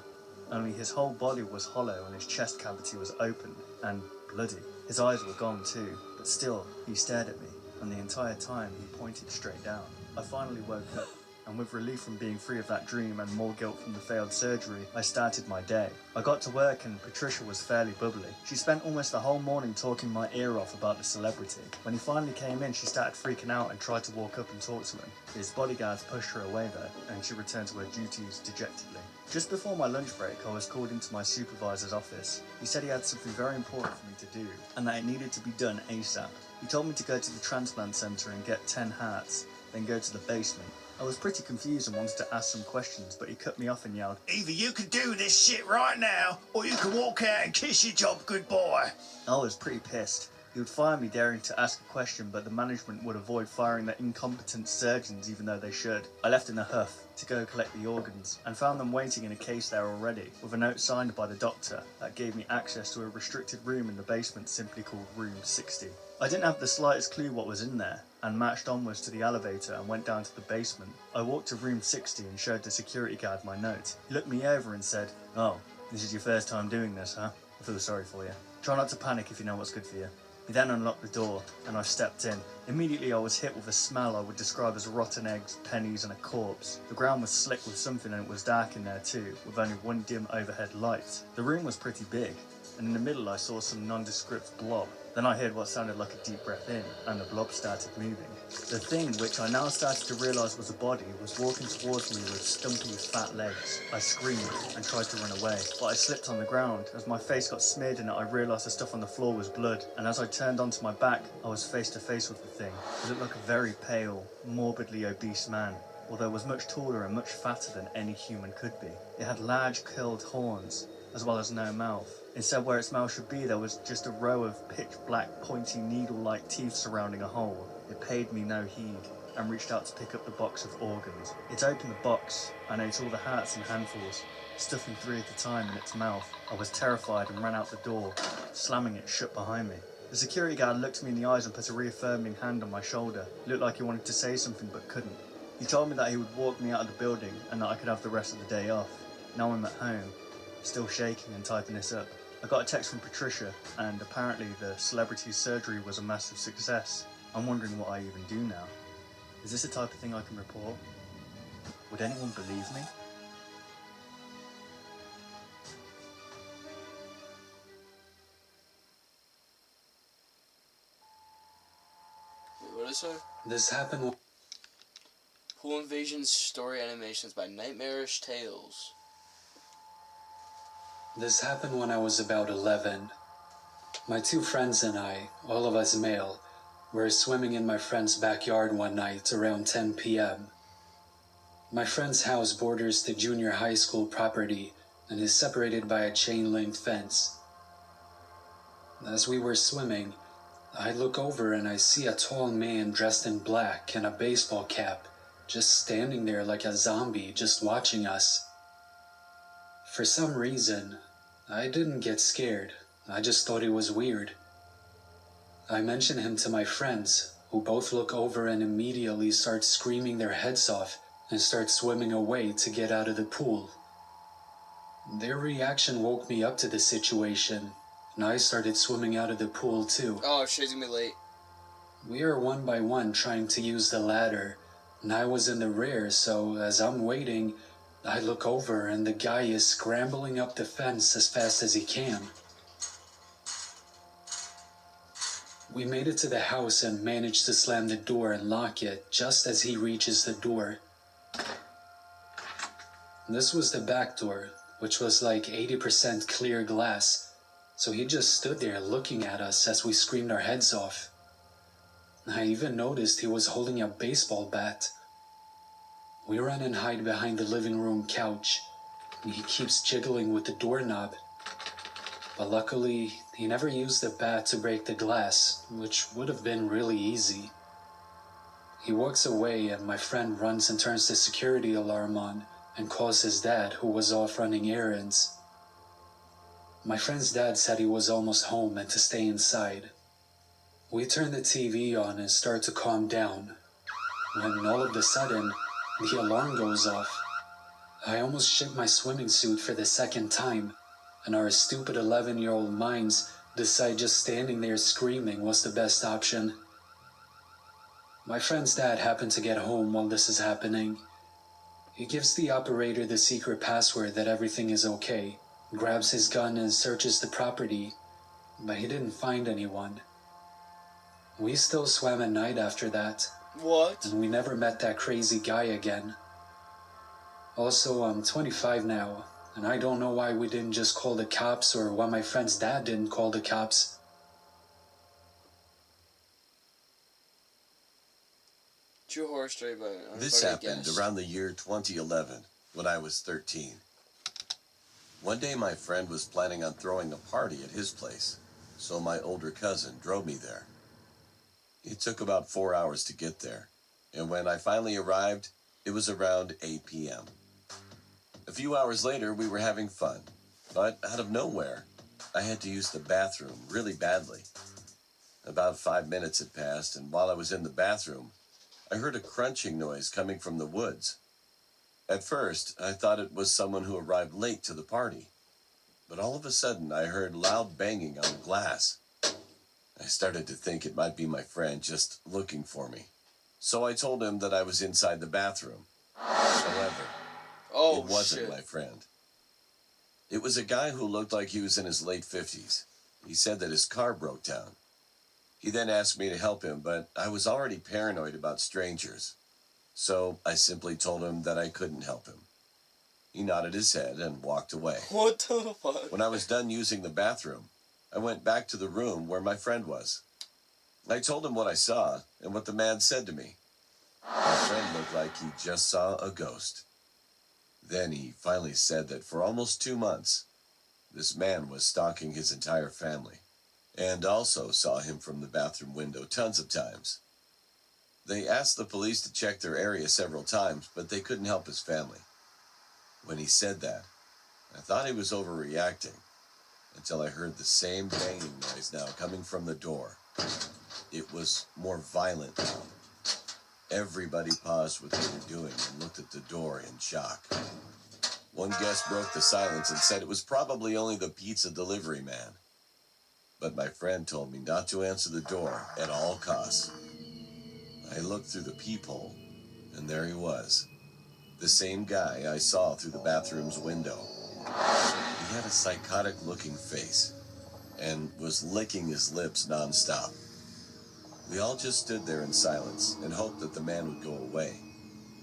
Only his whole body was hollow and his chest cavity was opened, and bloody. His eyes were gone too, but still, he stared at me, and the entire time he pointed straight down. I finally woke up, and with relief from being free of that dream and more guilt from the failed surgery, I started my day. I got to work and Patricia was fairly bubbly. She spent almost the whole morning talking my ear off about the celebrity. When he finally came in, she started freaking out and tried to walk up and talk to him. His bodyguards pushed her away though, and she returned to her duties dejectedly. Just before my lunch break, I was called into my supervisor's office. He said he had something very important for me to do, and that it needed to be done ASAP. He told me to go to the transplant center and get 10 hearts, then go to the basement. I was pretty confused and wanted to ask some questions, but he cut me off and yelled, "Either you can do this shit right now, or you can walk out and kiss your job goodbye." I was pretty pissed. He would fire me daring to ask a question, but the management would avoid firing their incompetent surgeons even though they should. I left in a huff to go collect the organs, and found them waiting in a case there already, with a note signed by the doctor that gave me access to a restricted room in the basement simply called Room 60. I didn't have the slightest clue what was in there, and marched onwards to the elevator and went down to the basement. I walked to Room 60 and showed the security guard my note. He looked me over and said, "Oh, this is your first time doing this, huh? I feel sorry for you. Try not to panic if you know what's good for you." He then unlocked the door, and I stepped in. Immediately I was hit with a smell I would describe as rotten eggs, pennies and a corpse. The ground was slick with something and it was dark in there too, with only one dim overhead light. The room was pretty big, and in the middle I saw some nondescript blob. Then I heard what sounded like a deep breath in, and the blob started moving. The thing, which I now started to realise was a body, was walking towards me with stumpy, fat legs. I screamed and tried to run away, but I slipped on the ground. As my face got smeared in it, I realised the stuff on the floor was blood, and as I turned onto my back, I was face to face with the thing. It looked like a very pale, morbidly obese man, although it was much taller and much fatter than any human could be. It had large curled horns, as well as no mouth. Instead, where its mouth should be, there was just a row of pitch-black, pointy, needle-like teeth surrounding a hole. It paid me no heed, and reached out to pick up the box of organs. It opened the box, and ate all the hearts in handfuls, stuffing 3 at a time in its mouth. I was terrified and ran out the door, slamming it shut behind me. The security guard looked me in the eyes and put a reaffirming hand on my shoulder. It looked like he wanted to say something but couldn't. He told me that he would walk me out of the building and that I could have the rest of the day off. Now I'm at home, still shaking and typing this up. I got a text from Patricia, and apparently the celebrity's surgery was a massive success. I'm wondering what I even do now. Is this the type of thing I can report? Would anyone believe me? what did it say? This happened. Pool Invasion story animations by Nightmarish Tales. This happened when I was about 11. My two friends and I, all of us male, were swimming in my friend's backyard one night around 10 p.m. My friend's house borders the junior high school property and is separated by a chain-link fence. As we were swimming, I look over and I see a tall man dressed in black and a baseball cap, just standing there like a zombie, just watching us. For some reason, I didn't get scared. I just thought it was weird. I mention him to my friends, who both look over and immediately start screaming their heads off and start swimming away to get out of the pool. Their reaction woke me up to the situation, and I started swimming out of the pool too. Oh, shit's gonna be late. We are one by one trying to use the ladder, and I was in the rear, so as I'm waiting, I look over and the guy is scrambling up the fence as fast as he can. We made it to the house and managed to slam the door and lock it just as he reaches the door. This was the back door, which was like 80% clear glass, so he just stood there looking at us as we screamed our heads off. I even noticed he was holding a baseball bat. We run and hide behind the living room couch, and he keeps jiggling with the doorknob. But luckily, he never used the bat to break the glass, which would have been really easy. He walks away and my friend runs and turns the security alarm on and calls his dad, who was off running errands. My friend's dad said he was almost home and to stay inside. We turn the TV on and start to calm down, when all of a sudden, the alarm goes off. I almost shit my swimming suit for the second time, and our stupid 11-year-old minds decide just standing there screaming was the best option. My friend's dad happened to get home while this is happening. He gives the operator the secret password that everything is okay, grabs his gun and searches the property, but he didn't find anyone. We still swam at night after that. What? And we never met that crazy guy again. Also, I'm 25 now, and I don't know why we didn't just call the cops or why my friend's dad didn't call the cops. True horror story, but This happened around the year 2011, when I was 13. One day my friend was planning on throwing a party at his place, so my older cousin drove me there. It took about 4 hours to get there, and when I finally arrived, it was around 8 p.m. A few hours later, we were having fun, but out of nowhere, I had to use the bathroom really badly. About 5 minutes had passed, and while I was in the bathroom, I heard a crunching noise coming from the woods. At first, I thought it was someone who arrived late to the party, but all of a sudden, I heard loud banging on the glass. I started to think it might be my friend just looking for me, so I told him that I was inside the bathroom. However, it wasn't my friend. It was a guy who looked like he was in his late 50s. He said that his car broke down. He then asked me to help him, but I was already paranoid about strangers, so I simply told him that I couldn't help him. He nodded his head and walked away. What the fuck? When I was done using the bathroom, I went back to the room where my friend was. I told him what I saw and what the man said to me. My friend looked like he just saw a ghost. Then he finally said that for almost 2 months, this man was stalking his entire family, and also saw him from the bathroom window tons of times. They asked the police to check their area several times, but they couldn't help his family. When he said that, I thought he was overreacting, until I heard the same banging noise now coming from the door. It was more violent now. Everybody paused what they were doing and looked at the door in shock. One guest broke the silence and said it was probably only the pizza delivery man. But my friend told me not to answer the door at all costs. I looked through the peephole, and there he was. The same guy I saw through the bathroom's window. He had a psychotic-looking face and was licking his lips nonstop. We all just stood there in silence and hoped that the man would go away.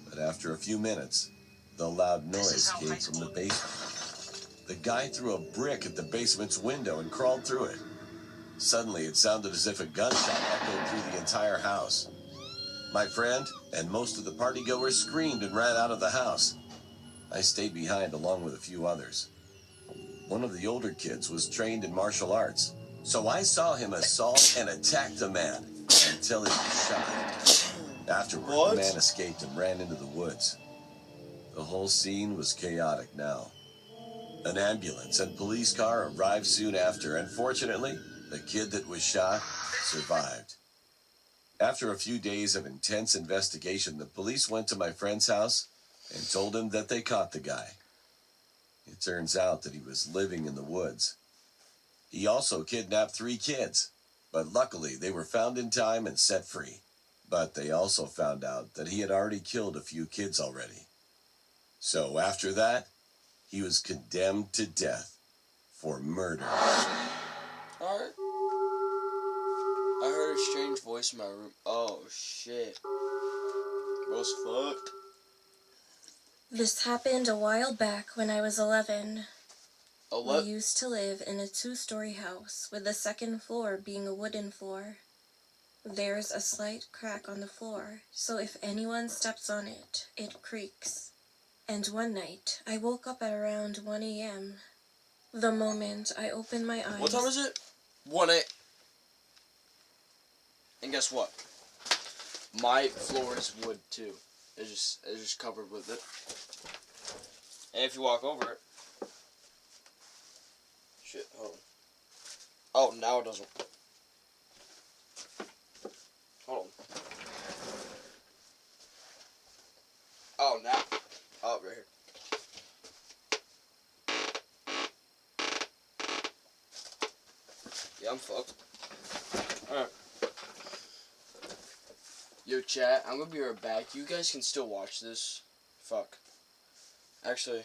But after a few minutes, the loud noise came from the basement. The guy threw a brick at the basement's window and crawled through it. Suddenly, it sounded as if a gunshot echoed through the entire house. My friend and most of the partygoers screamed and ran out of the house. I stayed behind along with a few others. One of the older kids was trained in martial arts, so I saw him assault and attack the man until he was shot. Afterward, the man escaped and ran into the woods. The whole scene was chaotic now. An ambulance and police car arrived soon after, and fortunately, the kid that was shot survived. After a few days of intense investigation, the police went to my friend's house and told him that they caught the guy. It turns out that he was living in the woods. He also kidnapped 3 kids, but luckily they were found in time and set free. But they also found out that he had already killed a few kids already. So after that, he was condemned to death for murder. Alright. I heard a strange voice in my room. Oh, shit. Bro's fucked. This happened a while back when I was 11. We 11? used to live in a 2-story house, with the second floor being a wooden floor. There's a slight crack on the floor, so if anyone steps on it, it creaks. And one night, I woke up at around 1 a.m. The moment I opened my eyes... What time is it? 1 a.m. And guess what? My floor is wood too. It's just covered with it. And if you walk over it... Shit, hold on. Oh, now it doesn't. Hold on. Oh, now. Oh, right here. Yeah, I'm fucked. Alright. Yo, chat, I'm gonna be right back. You guys can still watch this. Fuck. Actually,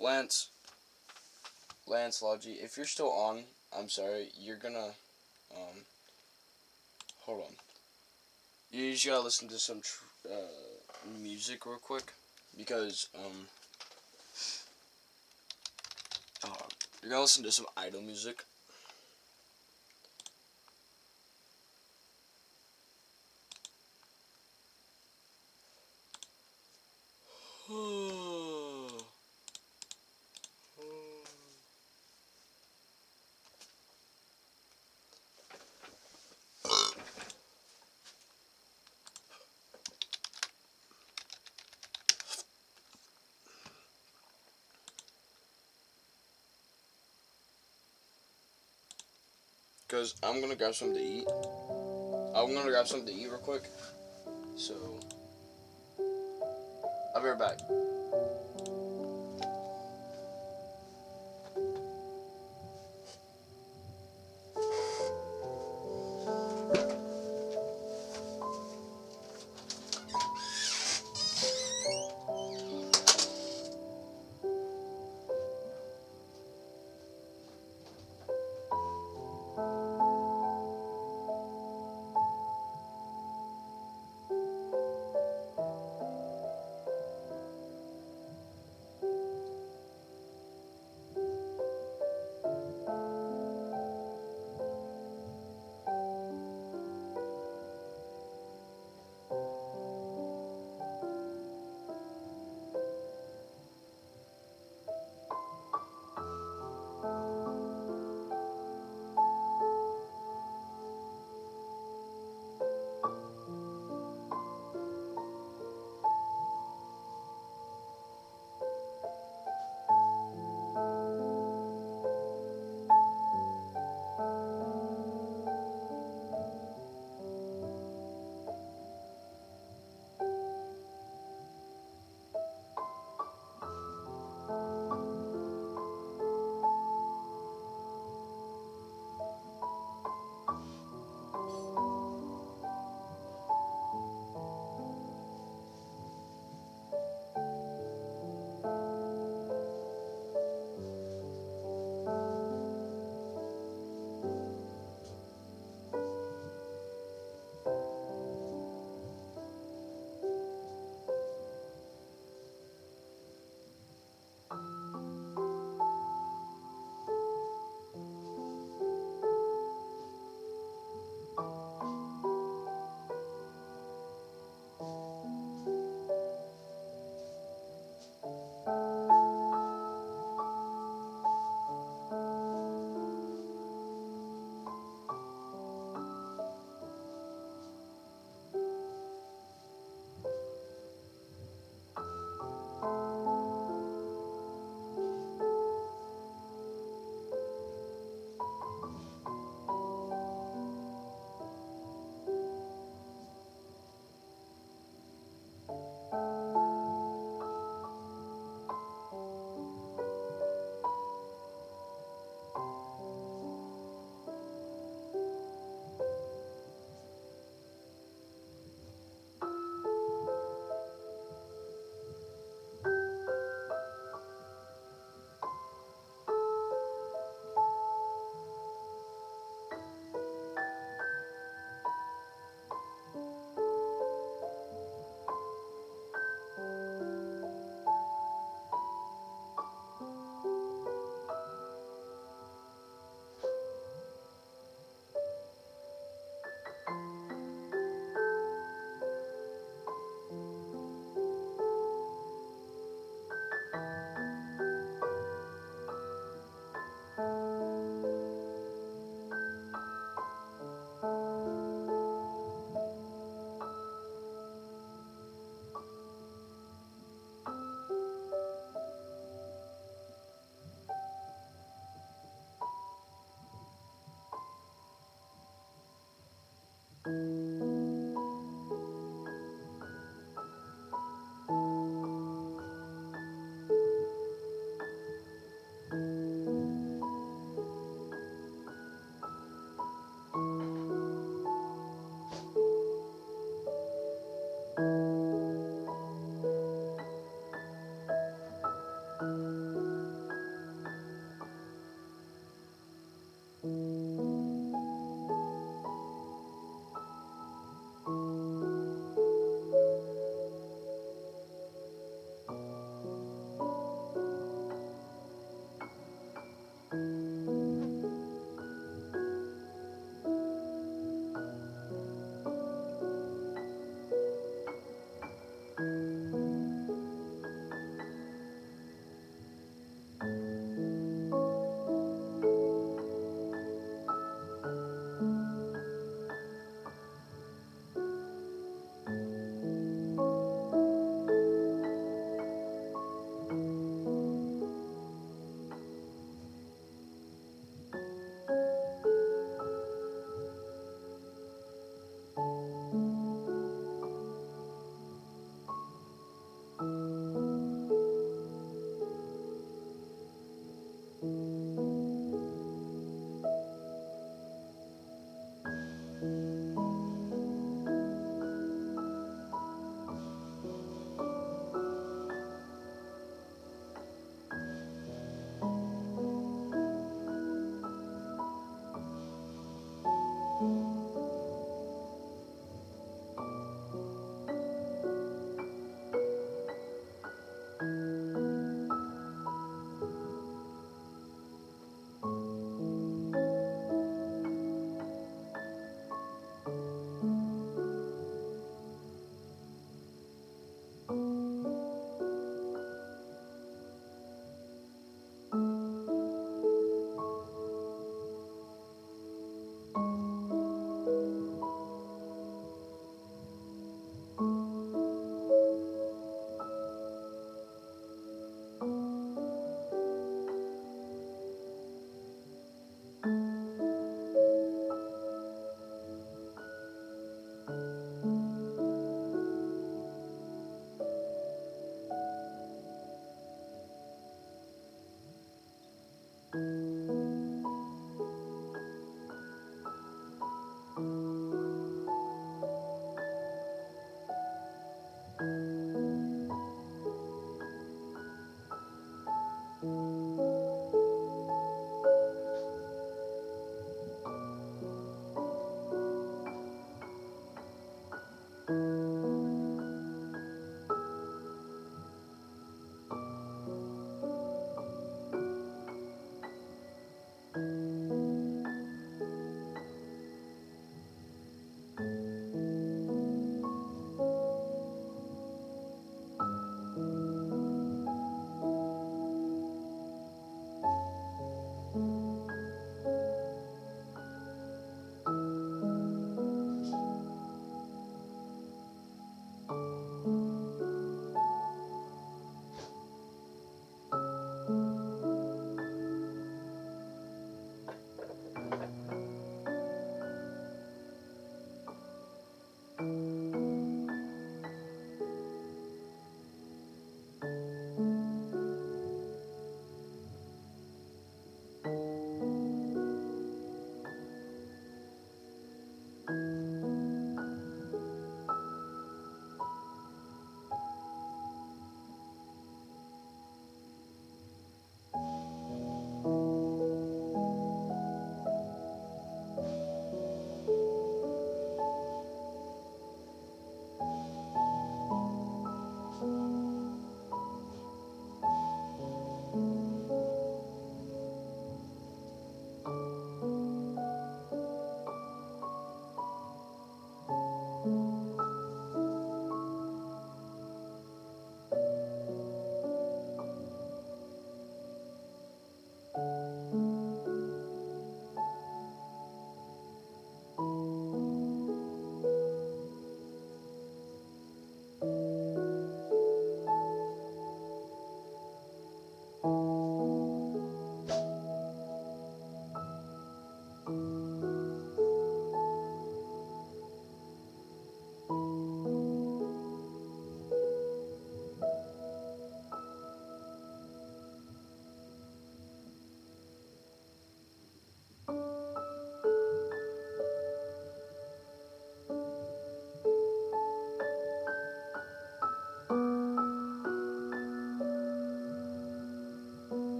Lance Logi, if you're still on, I'm sorry, you're gonna, hold on. You just gotta listen to some, music real quick, because, you're gonna listen to some idol music. Because I'm gonna grab something to eat. I'm gonna grab something to eat real quick. So, I'll be right back.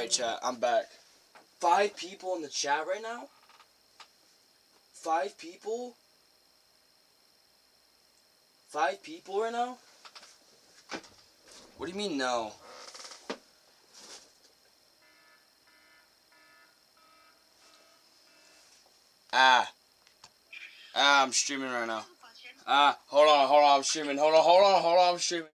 Alright, chat, I'm back. 5 people in the chat right now? 5 people? 5 people right now? What do you mean no? I'm streaming right now. Hold on, I'm streaming. Hold on, I'm streaming.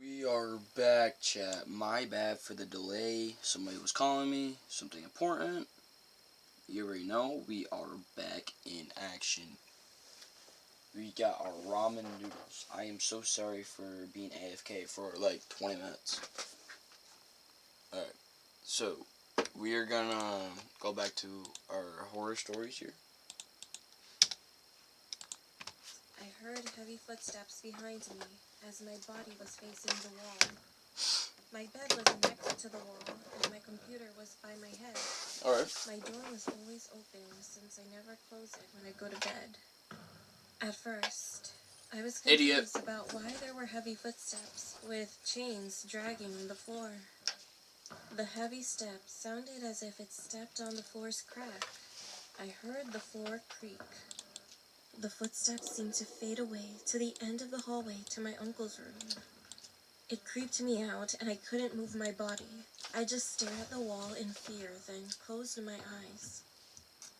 We are back, chat. My bad for the delay. Somebody was calling me. Something important. You already know. We are back in action. We got our ramen noodles. I am so sorry for being AFK for like 20 minutes. Alright. So, we are gonna go back to our horror stories here. I heard heavy footsteps behind me as my body was facing the wall. My bed was next to the wall, and my computer was by my head. Alright. My door was always open since I never close it when I go to bed. At first, I was confused about why there were heavy footsteps with chains dragging on the floor. The heavy steps sounded as if it stepped on the floor's crack. I heard the floor creak. The footsteps seemed to fade away to the end of the hallway to my uncle's room. It creeped me out, and I couldn't move my body. I just stared at the wall in fear, then closed my eyes.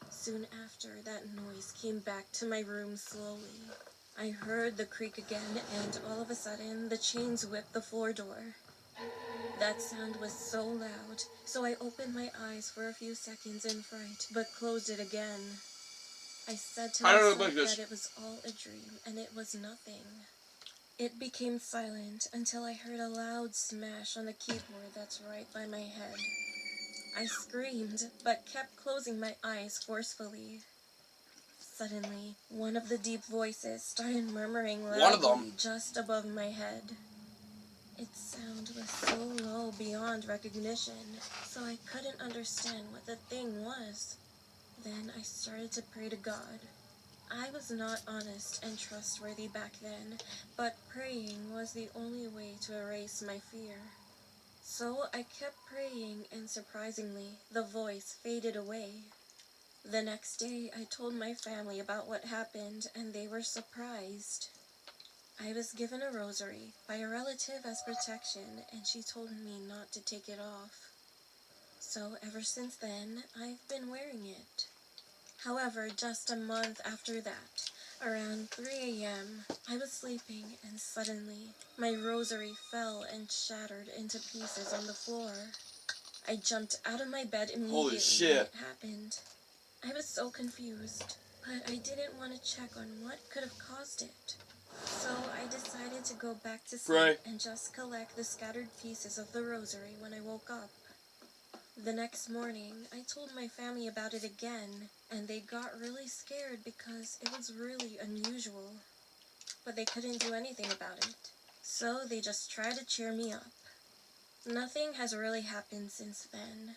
Soon after, that noise came back to my room slowly. I heard the creak again, and all of a sudden, the chains whipped the floor door. That sound was so loud, so I opened my eyes for a few seconds in fright, but closed it again. I said to myself that it was all a dream, and it was nothing. It became silent until I heard a loud smash on the keyboard that's right by my head. I screamed, but kept closing my eyes forcefully. Suddenly, one of the deep voices started murmuring loudly just above my head. Its sound was so low beyond recognition, so I couldn't understand what the thing was. Then I started to pray to God. I was not honest and trustworthy back then, but praying was the only way to erase my fear. So I kept praying, and surprisingly, the voice faded away. The next day, I told my family about what happened, and they were surprised. I was given a rosary by a relative as protection, and she told me not to take it off. So ever since then, I've been wearing it. However, just a month after that, around 3 a.m., I was sleeping, and suddenly, my rosary fell and shattered into pieces on the floor. I jumped out of my bed immediately when it happened. I was so confused, but I didn't want to check on what could have caused it. So I decided to go back to sleep and just collect the scattered pieces of the rosary when I woke up. The next morning, I told my family about it again, and they got really scared because it was really unusual. But they couldn't do anything about it, so they just tried to cheer me up. Nothing has really happened since then,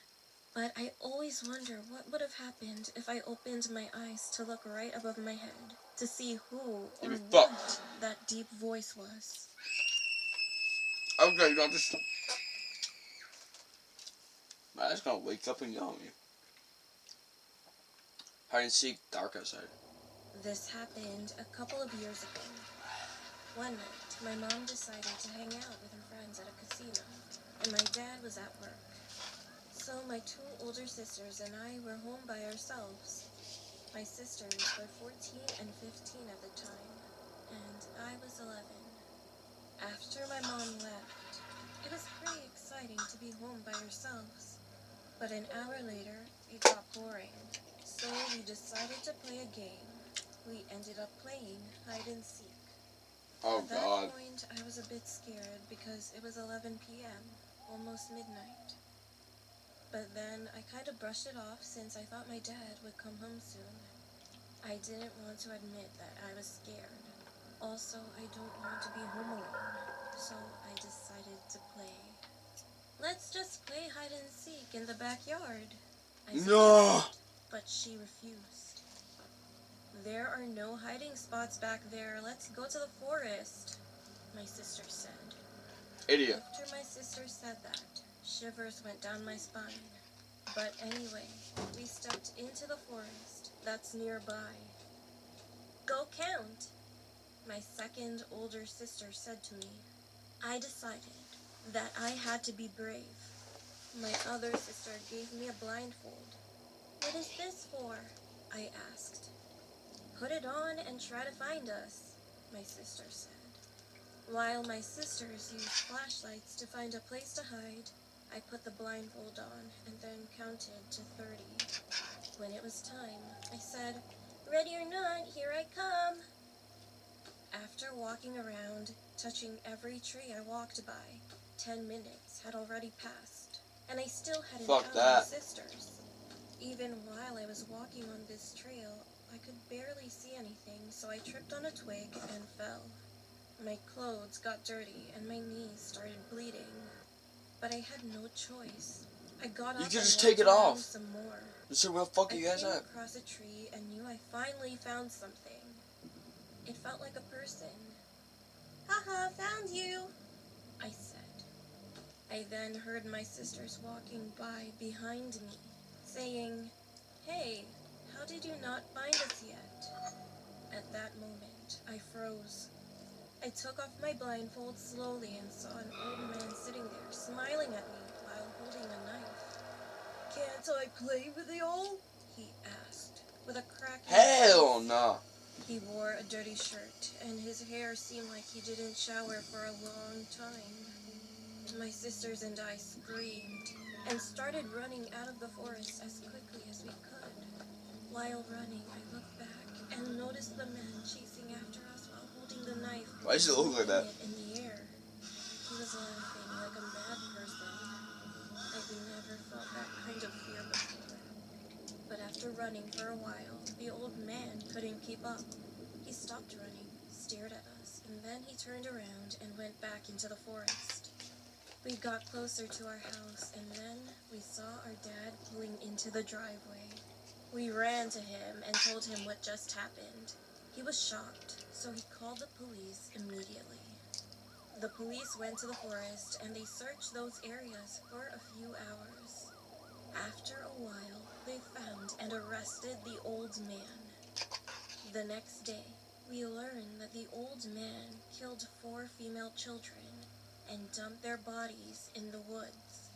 but I always wonder what would have happened if I opened my eyes to look right above my head to see who or what that deep voice was. Okay, don't just... Man, it's gonna wake up and yell at me. Hide and seek, dark outside. This happened a couple of years ago. One night, my mom decided to hang out with her friends at a casino, and my dad was at work. So my 2 older sisters and I were home by ourselves. My sisters were 14 and 15 at the time, and I was 11. After my mom left, it was pretty exciting to be home by ourselves. But an hour later, it got boring, so we decided to play a game. We ended up playing hide and seek. At that point, I was a bit scared because it was 11 p.m., almost midnight. But then I kind of brushed it off since I thought my dad would come home soon. I didn't want to admit that I was scared. Also, I don't want to be home alone, so I decided to play. Let's just play hide and seek in the backyard, I suggested, but she refused. There are no hiding spots back there. Let's go to the forest, my sister said. Idiot. After my sister said that, shivers went down my spine. But anyway, we stepped into the forest that's nearby. Go count, my second older sister said to me. I decided that I had to be brave. My other sister gave me a blindfold. What is this for? I asked. Put it on and try to find us, my sister said. While my sisters used flashlights to find a place to hide, I put the blindfold on and then counted to 30. When it was time, I said, "Ready or not, here I come." After walking around, touching every tree I walked by, 10 minutes had already passed, and I still hadn't Fuck found that. my sisters. Even while I was walking on this trail, I could barely see anything, so I tripped on a twig and fell. My clothes got dirty and my knees started bleeding, but I had no choice. I got You up could and just walked take it around off. some more. Just say, where the fuck I are you guys came at? across a tree and knew I finally found something. It felt like a person. "Haha, found you," I said. I then heard my sisters walking by behind me, saying, "Hey, how did you not find us yet?" At that moment, I froze. I took off my blindfold slowly and saw an old man sitting there, smiling at me while holding a knife. "Can't I play with y'all?" he asked, with a crack in his Hell voice. no. He wore a dirty shirt, and his hair seemed like he didn't shower for a long time. My sisters and I screamed and started running out of the forest as quickly as we could. While running, I looked back and noticed the man chasing after us while holding the knife, Why does it look like that? it in the air. He was laughing like a mad person. I've never felt that kind of fear before. But after running for a while, the old man couldn't keep up. He stopped running, stared at us, and then he turned around and went back into the forest. We got closer to our house, and then we saw our dad pulling into the driveway. We ran to him and told him what just happened. He was shocked, so he called the police immediately. The police went to the forest and they searched those areas for a few hours. After a while, they found and arrested the old man. The next day, we learned that the old man killed 4 female children and dumped their bodies in the woods.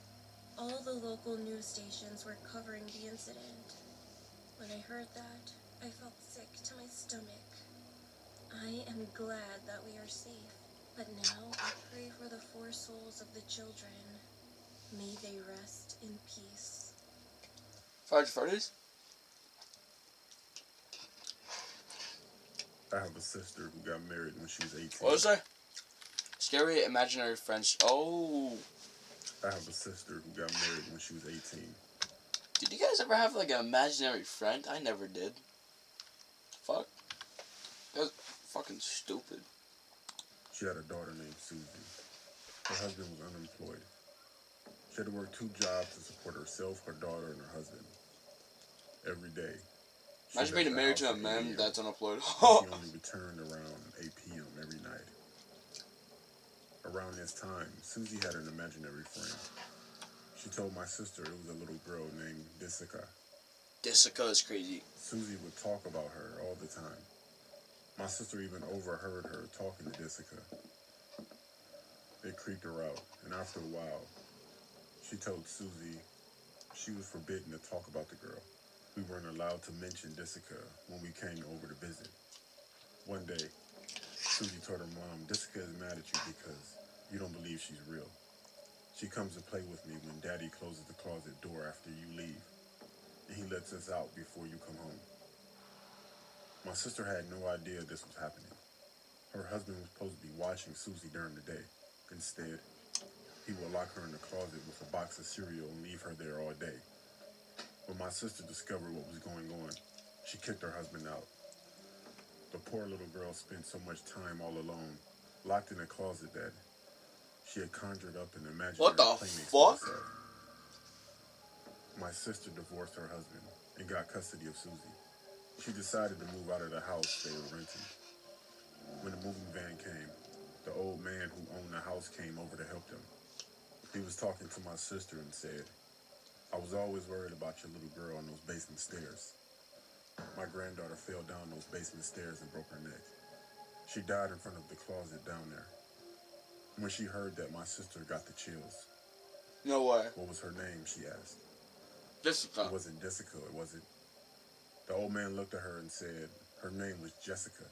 All the local news stations were covering the incident. When I heard that, I felt sick to my stomach. I am glad that we are safe, but now I pray for the 4 souls of the children. May they rest in peace. Friday's? I have a sister who got married when she was 18. What was that? Scary imaginary friends. Oh. I have a sister who got married when she was 18. Did you guys ever have like an imaginary friend? I never did. Fuck. That's fucking stupid. She had a daughter named Susie. Her husband was unemployed. She had to work 2 jobs to support herself, her daughter, and her husband. Every day. She Imagine left being the married to house a at 8 man a.m., that's unemployed. and she only returned around 8 p.m. every night. Around this time, Susie had an imaginary friend. She told my sister it was a little girl named Jessica. Jessica is crazy. Susie would talk about her all the time. My sister even overheard her talking to Jessica. It creeped her out, and after a while, she told Susie she was forbidden to talk about the girl. We weren't allowed to mention Jessica when we came over to visit. One day, Susie told her mom, "Jessica is mad at you because you don't believe she's real. She comes to play with me when Daddy closes the closet door after you leave, and he lets us out before you come home." My sister had no idea this was happening. Her husband was supposed to be watching Susie during the day. Instead, he would lock her in the closet with a box of cereal and leave her there all day. When my sister discovered what was going on, she kicked her husband out. The poor little girl spent so much time all alone, locked in a closet that she had conjured up an imaginary What the playmate for fuck? herself. My sister divorced her husband and got custody of Susie. She decided to move out of the house they were renting. When the moving van came, the old man who owned the house came over to help them. He was talking to my sister and said, "I was always worried about your little girl on those basement stairs. My granddaughter fell down those basement stairs and broke her neck. She died in front of the closet down there." When she heard that, my sister got the chills. No way. "What was her name?" she asked. Jessica. "It wasn't Jessica, it wasn't." The old man looked at her and said, "Her name was Jessica.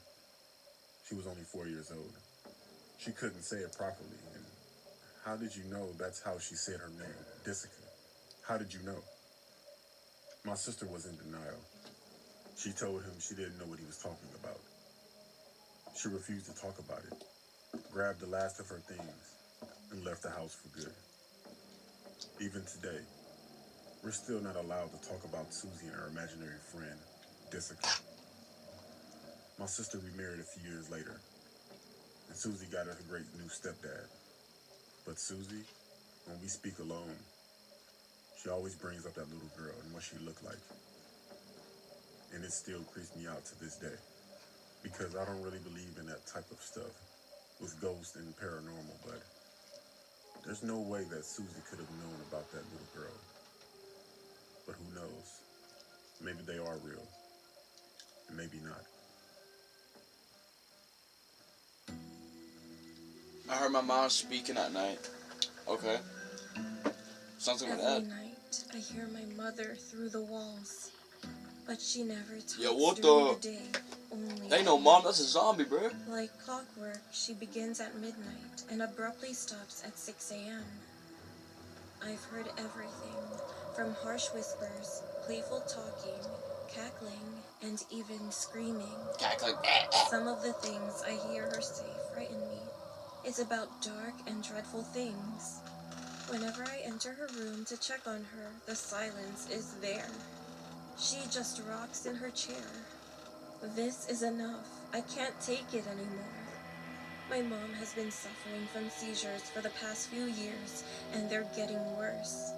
She was only 4 years old." She couldn't say it properly, and how did you know that's how she said her name, Jessica? How did you know? My sister was in denial. She told him she didn't know what he was talking about. She refused to talk about it, grabbed the last of her things, and left the house for good. Even today, we're still not allowed to talk about Susie and her imaginary friend, Jessica. My sister remarried a few years later, and Susie got a great new stepdad. But Susie, when we speak alone, she always brings up that little girl and what she looked like. And it still creeps me out to this day, because I don't really believe in that type of stuff with ghosts and paranormal, but there's no way that Susie could have known about that little girl. But who knows? Maybe they are real, and maybe not. I heard my mom speaking at night. Okay. Something with Every that. night, I hear my mother through the walls, but she never talks Yeah, what during the? the day. Only Ain't at no mom, night. that's a zombie, bro. Like clockwork, she begins at midnight and abruptly stops at 6 a.m. I've heard everything, from harsh whispers, playful talking, cackling, and even screaming. Cackling. Some of the things I hear her say frighten me. It's about dark and dreadful things. Whenever I enter her room to check on her, the silence is there. She just rocks in her chair. This is enough. I can't take it anymore. My mom has been suffering from seizures for the past few years, and they're getting worse.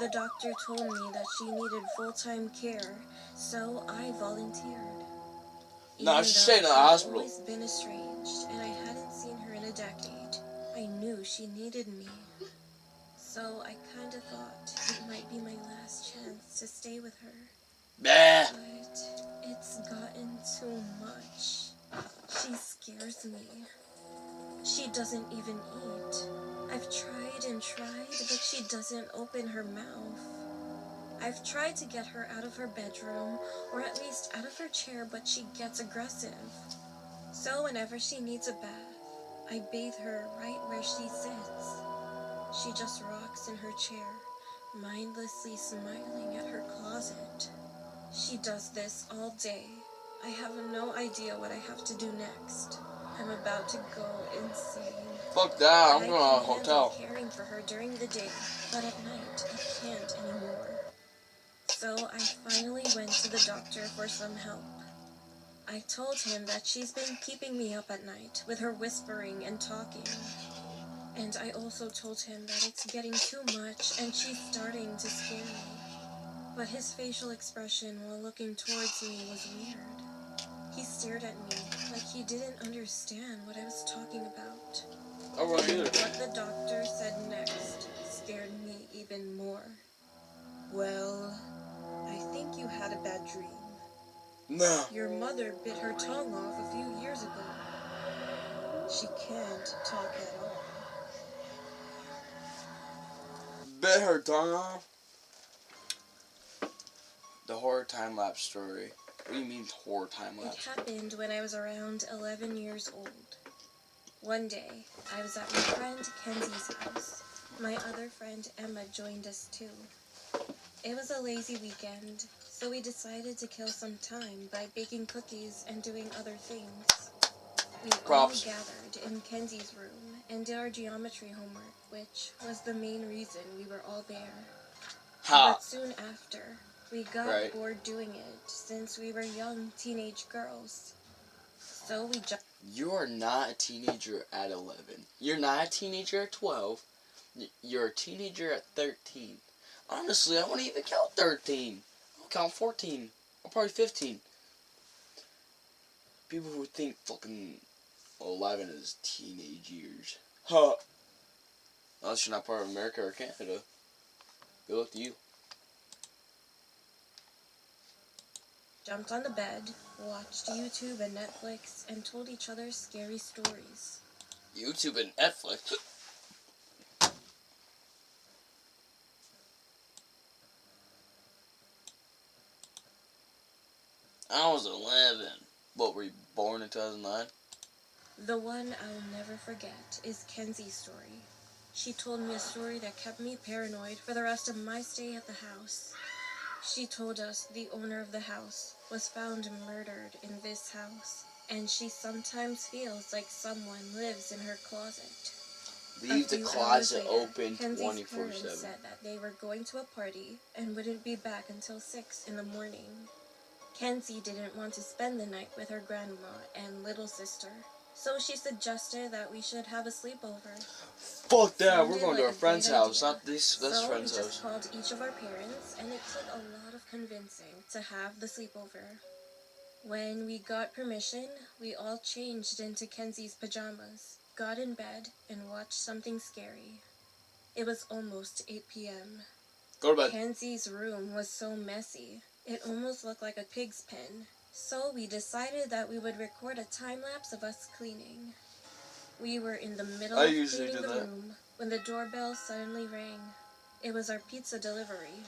The doctor told me that she needed full-time care, so I volunteered. Nah, Even she's though staying in the she's hospital. always been estranged, and I hadn't seen her in a decade, I knew she needed me. So I kinda thought it might be my last chance to stay with her. Bah. But it's gotten too much. She scares me. She doesn't even eat. I've tried and tried, but she doesn't open her mouth. I've tried to get her out of her bedroom, or at least out of her chair, but she gets aggressive. So whenever she needs a bath, I bathe her right where she sits. She just rocks in her chair, mindlessly smiling at her closet. She does this all day. I have no idea what I have to do next. I'm about to go insane. Fuck that, I'm I going to a can hotel. handle caring for her during the day, but at night I can't anymore. So I finally went to the doctor for some help. I told him that she's been keeping me up at night with her whispering and talking. And I also told him that it's getting too much and she's starting to scare me. But his facial expression while looking towards me was weird. He stared at me like he didn't understand what I was talking about. I won't And either. what the doctor said next scared me even more. Well, I think you had a bad dream. No. Your mother bit her tongue off a few years ago. She can't talk at all. Bit her tongue off? The horror time-lapse story. What do you mean horror It time-lapse? happened when I was around 11 years old. One day, I was at my friend Kenzie's house. My other friend Emma joined us too. It was a lazy weekend, so we decided to kill some time by baking cookies and doing other things. We Props. all gathered in Kenzie's room and did our geometry homework, which was the main reason we were all there. Ha. But soon after, we got Right. bored doing it since we were young teenage girls. So we just You are not a teenager at 11. You're not a teenager at 12. You're a teenager at 13. Honestly, I wouldn't even count 13. I'll count 14. Or probably 15. People who think fucking 11 is teenage years. Huh. Unless you're not part of America or Canada. Good luck to you. jumped on the bed, watched YouTube and Netflix, and told each other scary stories. YouTube and Netflix. I was 11. What, were you born in 2009? The one I'll never forget is Kenzie's story. She told me a story that kept me paranoid for the rest of my stay at the house. She told us the owner of the house was found murdered in this house, and she sometimes feels like someone lives in her closet. Leave the A few closet hours later, open Kenzie's parents 24/7. said that they were going to a party and wouldn't be back until 6 in the morning. Kenzie didn't want to spend the night with her grandma and little sister, so she suggested that we should have a sleepover. Fuck that, we're Sounded going to like our a friend's great house, idea. not this So friend's we just house. called each of our parents, and it took a lot of convincing to have the sleepover. When we got permission, we all changed into Kenzie's pajamas, got in bed, and watched something scary. It was almost 8 p.m. Go to bed. Kenzie's room was so messy, it almost looked like a pig's pen. So we decided that we would record a time-lapse of us cleaning. We were in the middle I of usually cleaning do the that. room when the doorbell suddenly rang. It was our pizza delivery.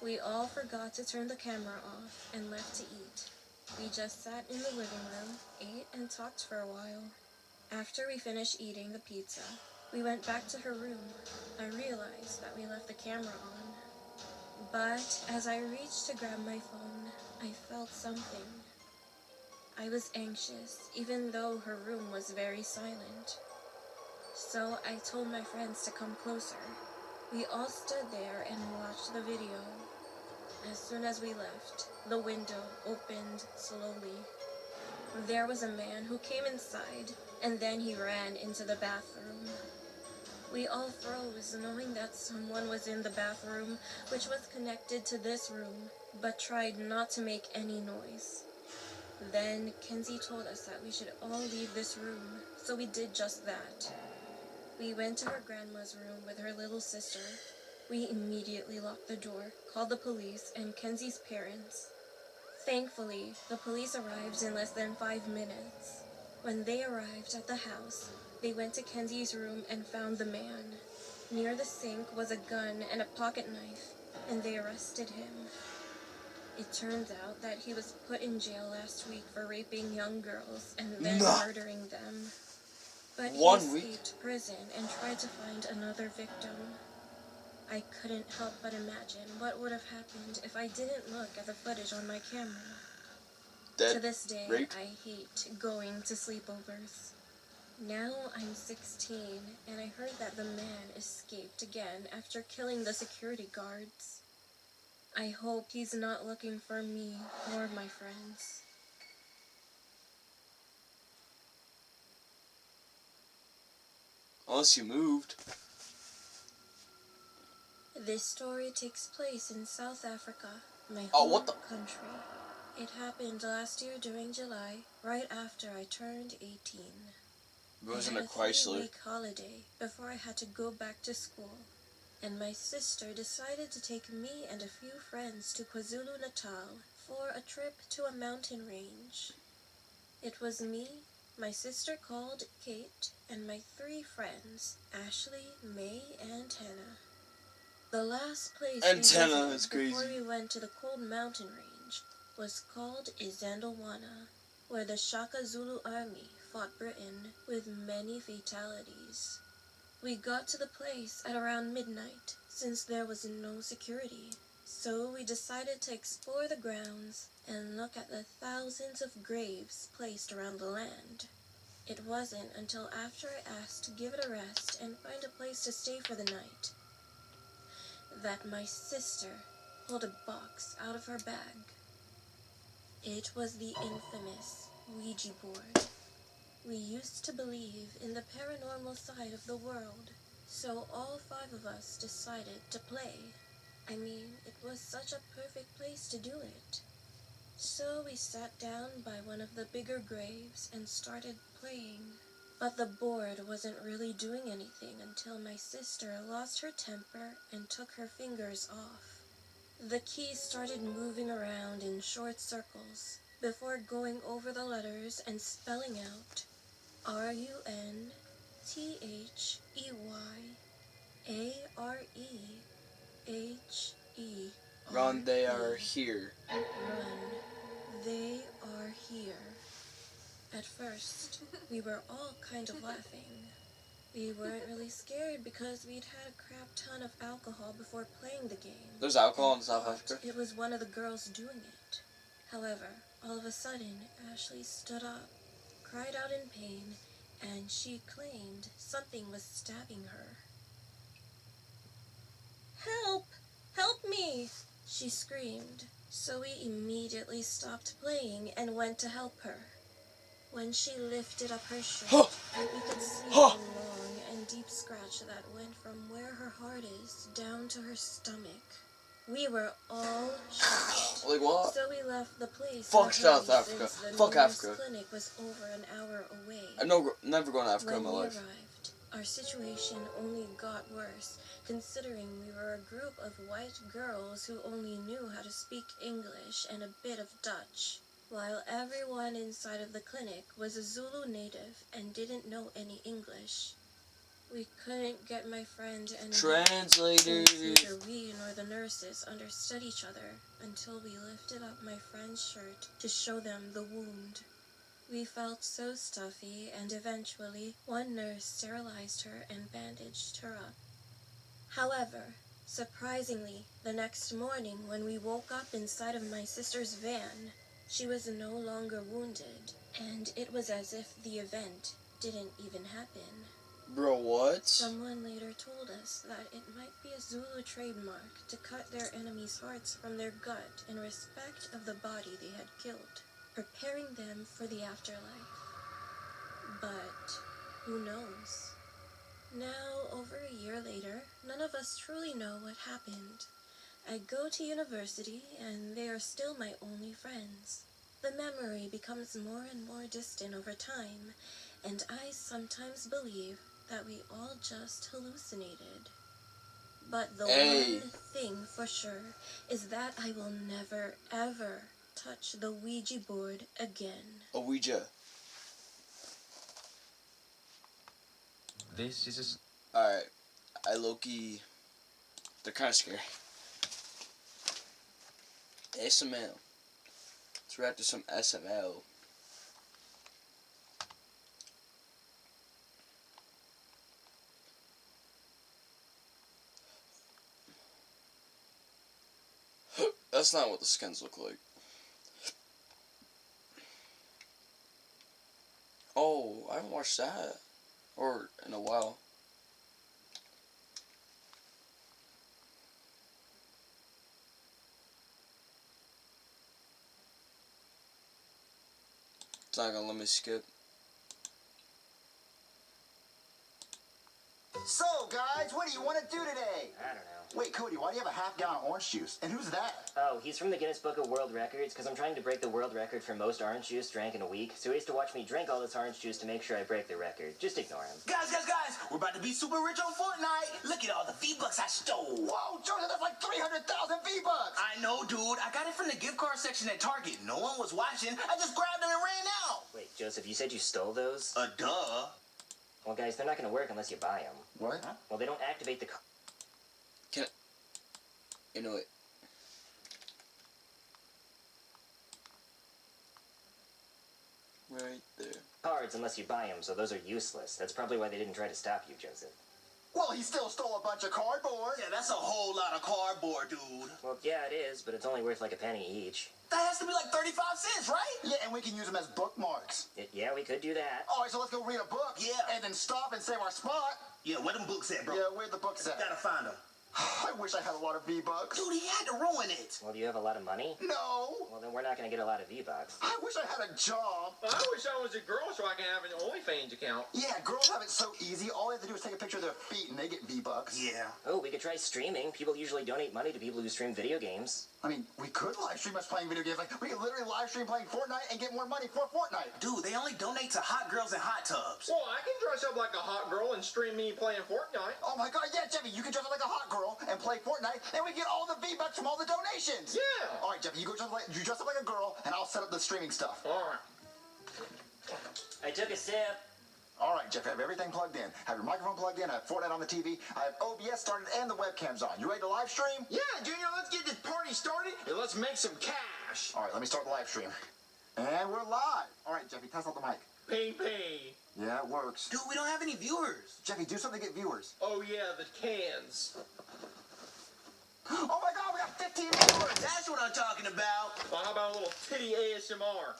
We all forgot to turn the camera off and left to eat. We just sat in the living room, ate, and talked for a while. After we finished eating the pizza, we went back to her room. I realized that we left the camera on. But as I reached to grab my phone, I felt something. I was anxious, even though her room was very silent. So I told my friends to come closer. We all stood there and watched the video. As soon as we left, the window opened slowly. There was a man who came inside, and then he ran into the bathroom. We all froze, knowing that someone was in the bathroom, which was connected to this room, but tried not to make any noise. Then Kenzie told us that we should all leave this room, so we did just that. We went to her grandma's room with her little sister. We immediately locked the door, called the police, and Kenzie's parents. Thankfully, the police arrived in less than 5 minutes. When they arrived at the house, they went to Kenzie's room and found the man. Near the sink was a gun and a pocket knife, and they arrested him. It turns out that he was put in jail last week for raping young girls and then murdering them. But he 1 week? escaped prison and tried to find another victim. I couldn't help but imagine what would have happened if I didn't look at the footage on my camera. To this day, raped? I hate going to sleepovers. Now I'm 16, and I heard that the man escaped again after killing the security guards. I hope he's not looking for me or my friends. Unless you moved. This story takes place in South Africa, my Oh, home what the- country. It happened last year during July, right after I turned 18. It was I in had a a Chrysler. 3-week holiday before I had to go back to school, and my sister decided to take me and a few friends to KwaZulu-Natal for a trip to a mountain range. It was me, my sister called Kate, and my 3 friends, Ashley, May, and Hannah. The last place we Antenna visited is before crazy. we went to the cold mountain range was called Izandowana, where the Shaka Zulu army fought Britain with many fatalities. We got to the place at around midnight, since there was no security. So we decided to explore the grounds and look at the thousands of graves placed around the land. It wasn't until after I asked to give it a rest and find a place to stay for the night that my sister pulled a box out of her bag. It was the infamous Ouija board. We used to believe in the paranormal side of the world, so all 5 of us decided to play. I mean, it was such a perfect place to do it. So we sat down by one of the bigger graves and started playing. But the board wasn't really doing anything until my sister lost her temper and took her fingers off. The keys started moving around in short circles before going over the letters and spelling out RUNTHEYAREHE. Ron, they are here. Run. They are here. At first, we were all kind of laughing. We weren't really scared because we'd had a crap ton of alcohol before playing the game. There's alcohol in and South thought Africa? It was one of the girls doing it. However, all of a sudden, Ashley stood up, cried out in pain, and she claimed something was stabbing her. "Help! Help me!" she screamed. So we immediately stopped playing and went to help her. When she lifted up her shirt, we could see a long and deep scratch that went from where her heart is down to her stomach. We were all shocked. Like what? So we left the place. Fuck in a South hurry Africa. since the Fuck nearest Africa. clinic was over an hour away. I've never gone to Africa in my When we life. arrived, our situation only got worse, considering we were a group of white girls who only knew how to speak English and a bit of Dutch, while everyone inside of the clinic was a Zulu native and didn't know any English. We couldn't get my friend and Translators. neither we nor the nurses understood each other until we lifted up my friend's shirt to show them the wound. We felt so stuffy, and eventually one nurse sterilized her and bandaged her up. However, surprisingly, the next morning when we woke up inside of my sister's van, she was no longer wounded, and it was as if the event didn't even happen. Bro, what? Someone later told us that it might be a Zulu trademark to cut their enemies' hearts from their gut in respect of the body they had killed, preparing them for the afterlife. But who knows? Now, over a year later, none of us truly know what happened. I go to university, and they are still my only friends. The memory becomes more and more distant over time, and I sometimes believe that we all just hallucinated. But the one thing for sure is that I will never, ever touch the Ouija board again. A Ouija. This is Alright. I low-key... They're kind of scary. ASML. Let's react to some SML. That's not what the skins look like. Oh, I haven't watched that. Or in a while. It's not gonna let me skip. So, guys, what do you want to do today? I don't know. Wait, Cody, why do you have a half-gallon of orange juice? And who's that? Oh, he's from the Guinness Book of World Records because I'm trying to break the world record for most orange juice drank in a week. So he has to watch me drink all this orange juice to make sure I break the record. Just ignore him. Guys, we're about to be super rich on Fortnite. Look at all the V-Bucks I stole. Whoa, Joseph, that's like 300,000 V-Bucks. I know, dude. I got it from the gift card section at Target. No one was watching. I just grabbed them and ran out. Wait, Joseph, you said you stole those? Duh. Well, guys, they're not going to work unless you buy them. What? Huh? Well, they don't activate the... Can I... You know it. Right there. Cards unless you buy them, so those are useless. That's probably why they didn't try to stop you, Joseph. Well, he still stole a bunch of cardboard. Yeah, that's a whole lot of cardboard, dude. Well, yeah, it is, but it's only worth like a penny each. That has to be like 35 cents, right? Yeah, and we can use them as bookmarks. Yeah, we could do that. All right, so let's go read a book. Yeah. And then stop and save our spot. Yeah, where them books at, bro? Yeah, where the books at? Gotta find them. I wish I had a lot of V-Bucks. Dude, he had to ruin it. Well, do you have a lot of money? No. Well, then we're not going to get a lot of V-Bucks. I wish I had a job. I wish I was a girl so I can have an OnlyFans account. Yeah, girls have it so easy. All they have to do is take a picture of their feet and they get V-Bucks. Yeah. Oh, we could try streaming. People usually donate money to people who stream video games. I mean, we could live stream us playing video games. Like, we could literally live stream playing Fortnite and get more money for Fortnite. Dude, they only donate to hot girls in hot tubs. Well, I can dress up like a hot girl and stream me playing Fortnite. Oh my god, yeah, Jeffy, you can dress up like a hot girl and play Fortnite, and we get all the V-Bucks from all the donations. Yeah. All right, Jeffy, you dress up like a girl, and I'll set up the streaming stuff. All right. I took a sip. All right, Jeff, I have everything plugged in. I have your microphone plugged in. I have Fortnite on the TV. I have OBS started and the webcam's on. You ready to live stream? Yeah, Junior, let's get this party started and let's make some cash. All right, let me start the live stream. And we're live. All right, Jeffy, test out the mic. Ping, ping. Yeah, it works. Dude, we don't have any viewers. Jeffy, do something to get viewers. Oh, yeah, the cans. Oh my God, we got 15 viewers. That's what I'm talking about. Well, how about a little titty ASMR?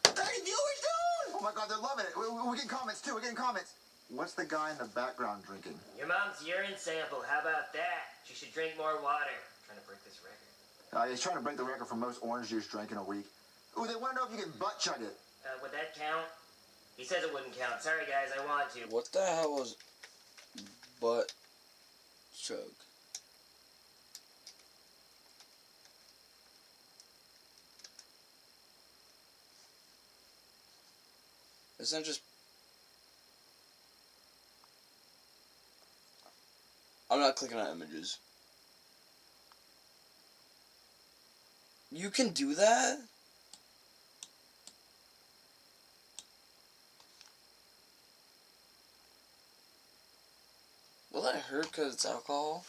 30 viewers, dude. Oh my God, they're loving it. We're getting comments too. We're getting comments. What's the guy in the background drinking? Your mom's urine sample. How about that? She should drink more water. I'm trying to break this record. He's trying to break the record for most orange juice drank in a week. Ooh, they want to know if you can butt chug it. Would that count? He says it wouldn't count. Sorry, guys, I want to. What the hell was butt chug? Isn't just... I'm not clicking on images. You can do that? Will that hurt because it's alcohol?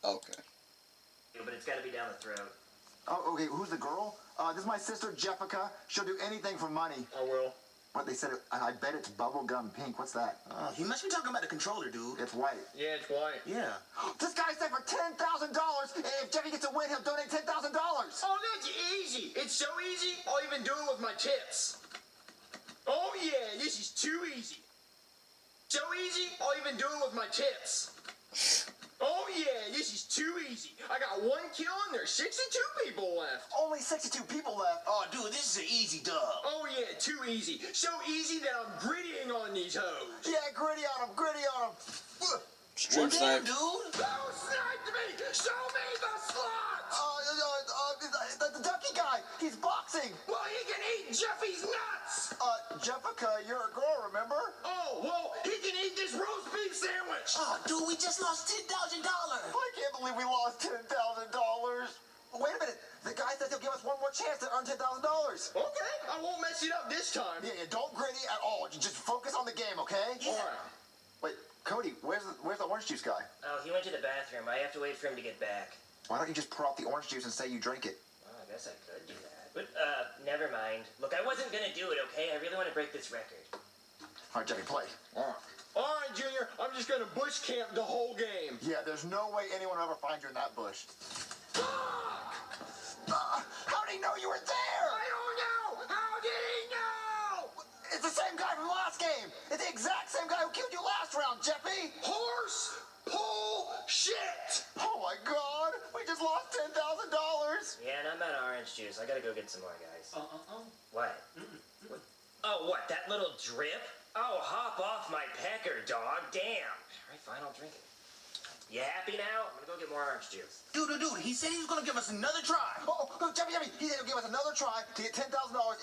Okay. But it's got to be down the throat. Oh, okay. Who's the girl? This is my sister, Jeffica. She'll do anything for money. I will. What they said, I bet it's bubblegum pink. What's that? He must be talking about the controller, dude. It's white. Yeah, it's white. Yeah. This guy said for $10,000, if Jeffy gets a win, he'll donate $10,000. Oh, that's easy. It's so easy, I'll even do it with my tits. Oh, yeah, this is too easy. So easy, I'll even do it with my tits. Oh, yeah, this is too easy. I got 1 kill and there's 62 people left. Only 62 people left. Oh, dude, this is an easy dub. Oh, yeah, too easy. So easy that I'm grittying on these hoes. Yeah, gritty on him, gritty on him. Stream snipe. Dude. Who sniped me? Show me the slots! The ducky guy, he's boxing. Well, he can eat Jeffy's nuts! Jeffica, you're a girl, remember? Oh, well, he can eat this roast beef sandwich! Oh, dude, we just lost $10,000. I can't believe we lost $10,000. Wait a minute. The guy says he'll give us one more chance to earn $10,000. Okay, I won't mess it up this time. Yeah, don't gritty at all. You just focus on the game, okay? Yeah. All right. Wait, Cody, where's the orange juice guy? Oh, he went to the bathroom. I have to wait for him to get back. Why don't you just pour out the orange juice and say you drink it? Well, I guess I could do that. But, never mind. Look, I wasn't gonna do it, okay? I really want to break this record. All right, Jeffy, play. All right, Junior, I'm just gonna bush camp the whole game. Yeah, there's no way anyone will ever find you in that bush. How did he know you were there? I don't know! How did he know? It's the same guy from last game. It's the exact same guy who killed you last round, Jeffy. Horse pull shit! Oh my God, we just lost $10,000. Yeah, and I'm out of orange juice. I gotta go get some more, guys. What? Oh, what? That little drip? Oh, hop off my pecker, dog. Damn. All right, fine, I'll drink it. You happy now? I'm gonna go get more orange juice. Dude, he said he was gonna give us another try. Oh, Jeffy, he said he'll give us another try to get $10,000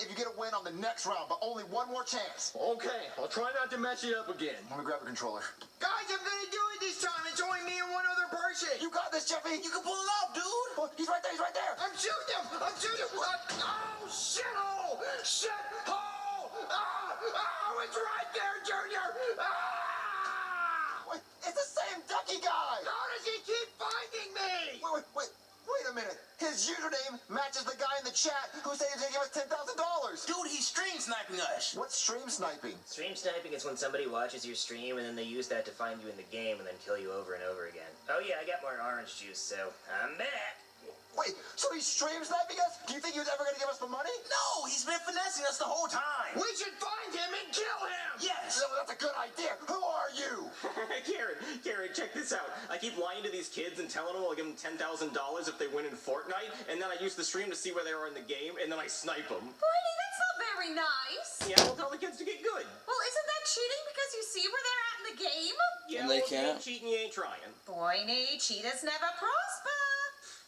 if you get a win on the next round, but only one more chance. Okay, I'll try not to mess it up again. Let me grab a controller. Guys, I'm gonna do it this time. It's only me and one other person. You got this, Jeffy. You can pull it off, dude. Oh, he's right there. He's right there. I'm shooting him. I'm shooting him. Oh, shithole. Shithole. Oh, it's right there, Junior. Wait, it's the same ducky guy. How does he keep finding me? Wait a minute. His username matches the guy in the chat who said he's gonna give us $10,000. Dude, he's stream sniping us. What's stream sniping? Stream sniping is when somebody watches your stream and then they use that to find you in the game and then kill you over and over again. Oh yeah, I got more orange juice, so I'm back. Wait, so he's stream sniping us? Do you think he was ever gonna give us the money? No, he's been finessing us the whole time. We should find him and kill him. Yes. No, that's a good idea. Who are you? Karen, check this out. I keep lying to these kids and telling them I'll give them $10,000 if they win in Fortnite, and then I use the stream to see where they are in the game, and then I snipe them. Boydie, that's not very nice. Yeah, we'll tell the kids to get good. Well, isn't that cheating because you see where they're at in the game? Yeah, And they well, if you can't. ain't cheating, you ain't trying. Boydie, cheaters never prosper.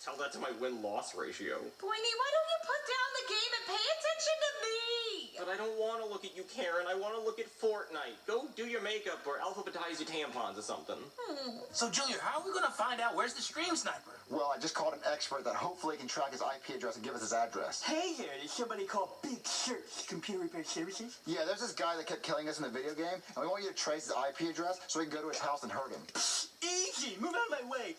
Tell that to my win-loss ratio. Boydie, why don't you put down the game and pay attention to me? But I don't want to look at you, Karen. I want to look at Fortnite. Go do your makeup or alphabetize your tampons or something. So, Junior, how are we gonna find out where's the stream sniper? Well, I just called an expert that hopefully can track his IP address and give us his address. Hey there, there's somebody called Big Search Computer Repair Services. Yeah, there's this guy that kept killing us in the video game, and we want you to trace his IP address so we can go to his house and hurt him. Easy, move out of my way.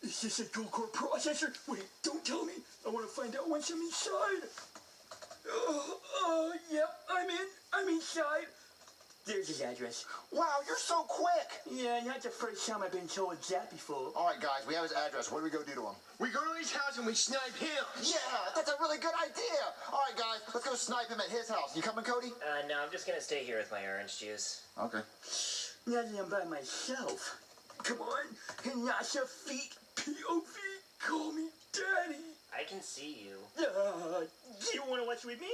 Is this a dual-core processor? Wait, don't tell me. I want to find out once I'm inside. Yep, I'm inside. There's his address. Wow, you're so quick! Yeah, not the first time I've been told that before. All right, guys, we have his address. What do we go do to him? We go to his house and we snipe him. Yeah, that's a really good idea. All right, guys, let's go snipe him at his house. You coming, Cody? No, I'm just gonna stay here with my orange juice. Okay. Now that I'm by myself. Come on, Hinata feet, POV, call me Daddy. I can see you. Do you want to watch with me?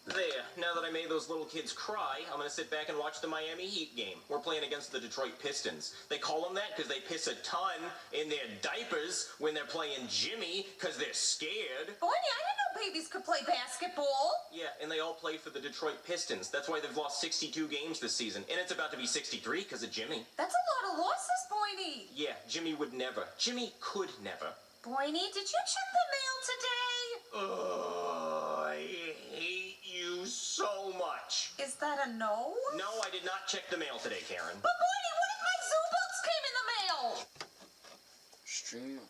There, now that I made those little kids cry, I'm gonna sit back and watch the Miami Heat game. We're playing against the Detroit Pistons. They call them that because they piss a ton in their diapers when they're playing Jimmy because they're scared. Boy, I didn't know babies could play basketball. Yeah, and they all play for the Detroit Pistons. That's why they've lost 62 games this season. And it's about to be 63 because of Jimmy. That's a lot of losses, Boydie. Yeah, Jimmy would never. Jimmy could never. Boydie, did you check the mail today? I hate you so much. Is that a no? No, I did not check the mail today, Karen. But Boydie, what if my zoo books came in the mail? Stream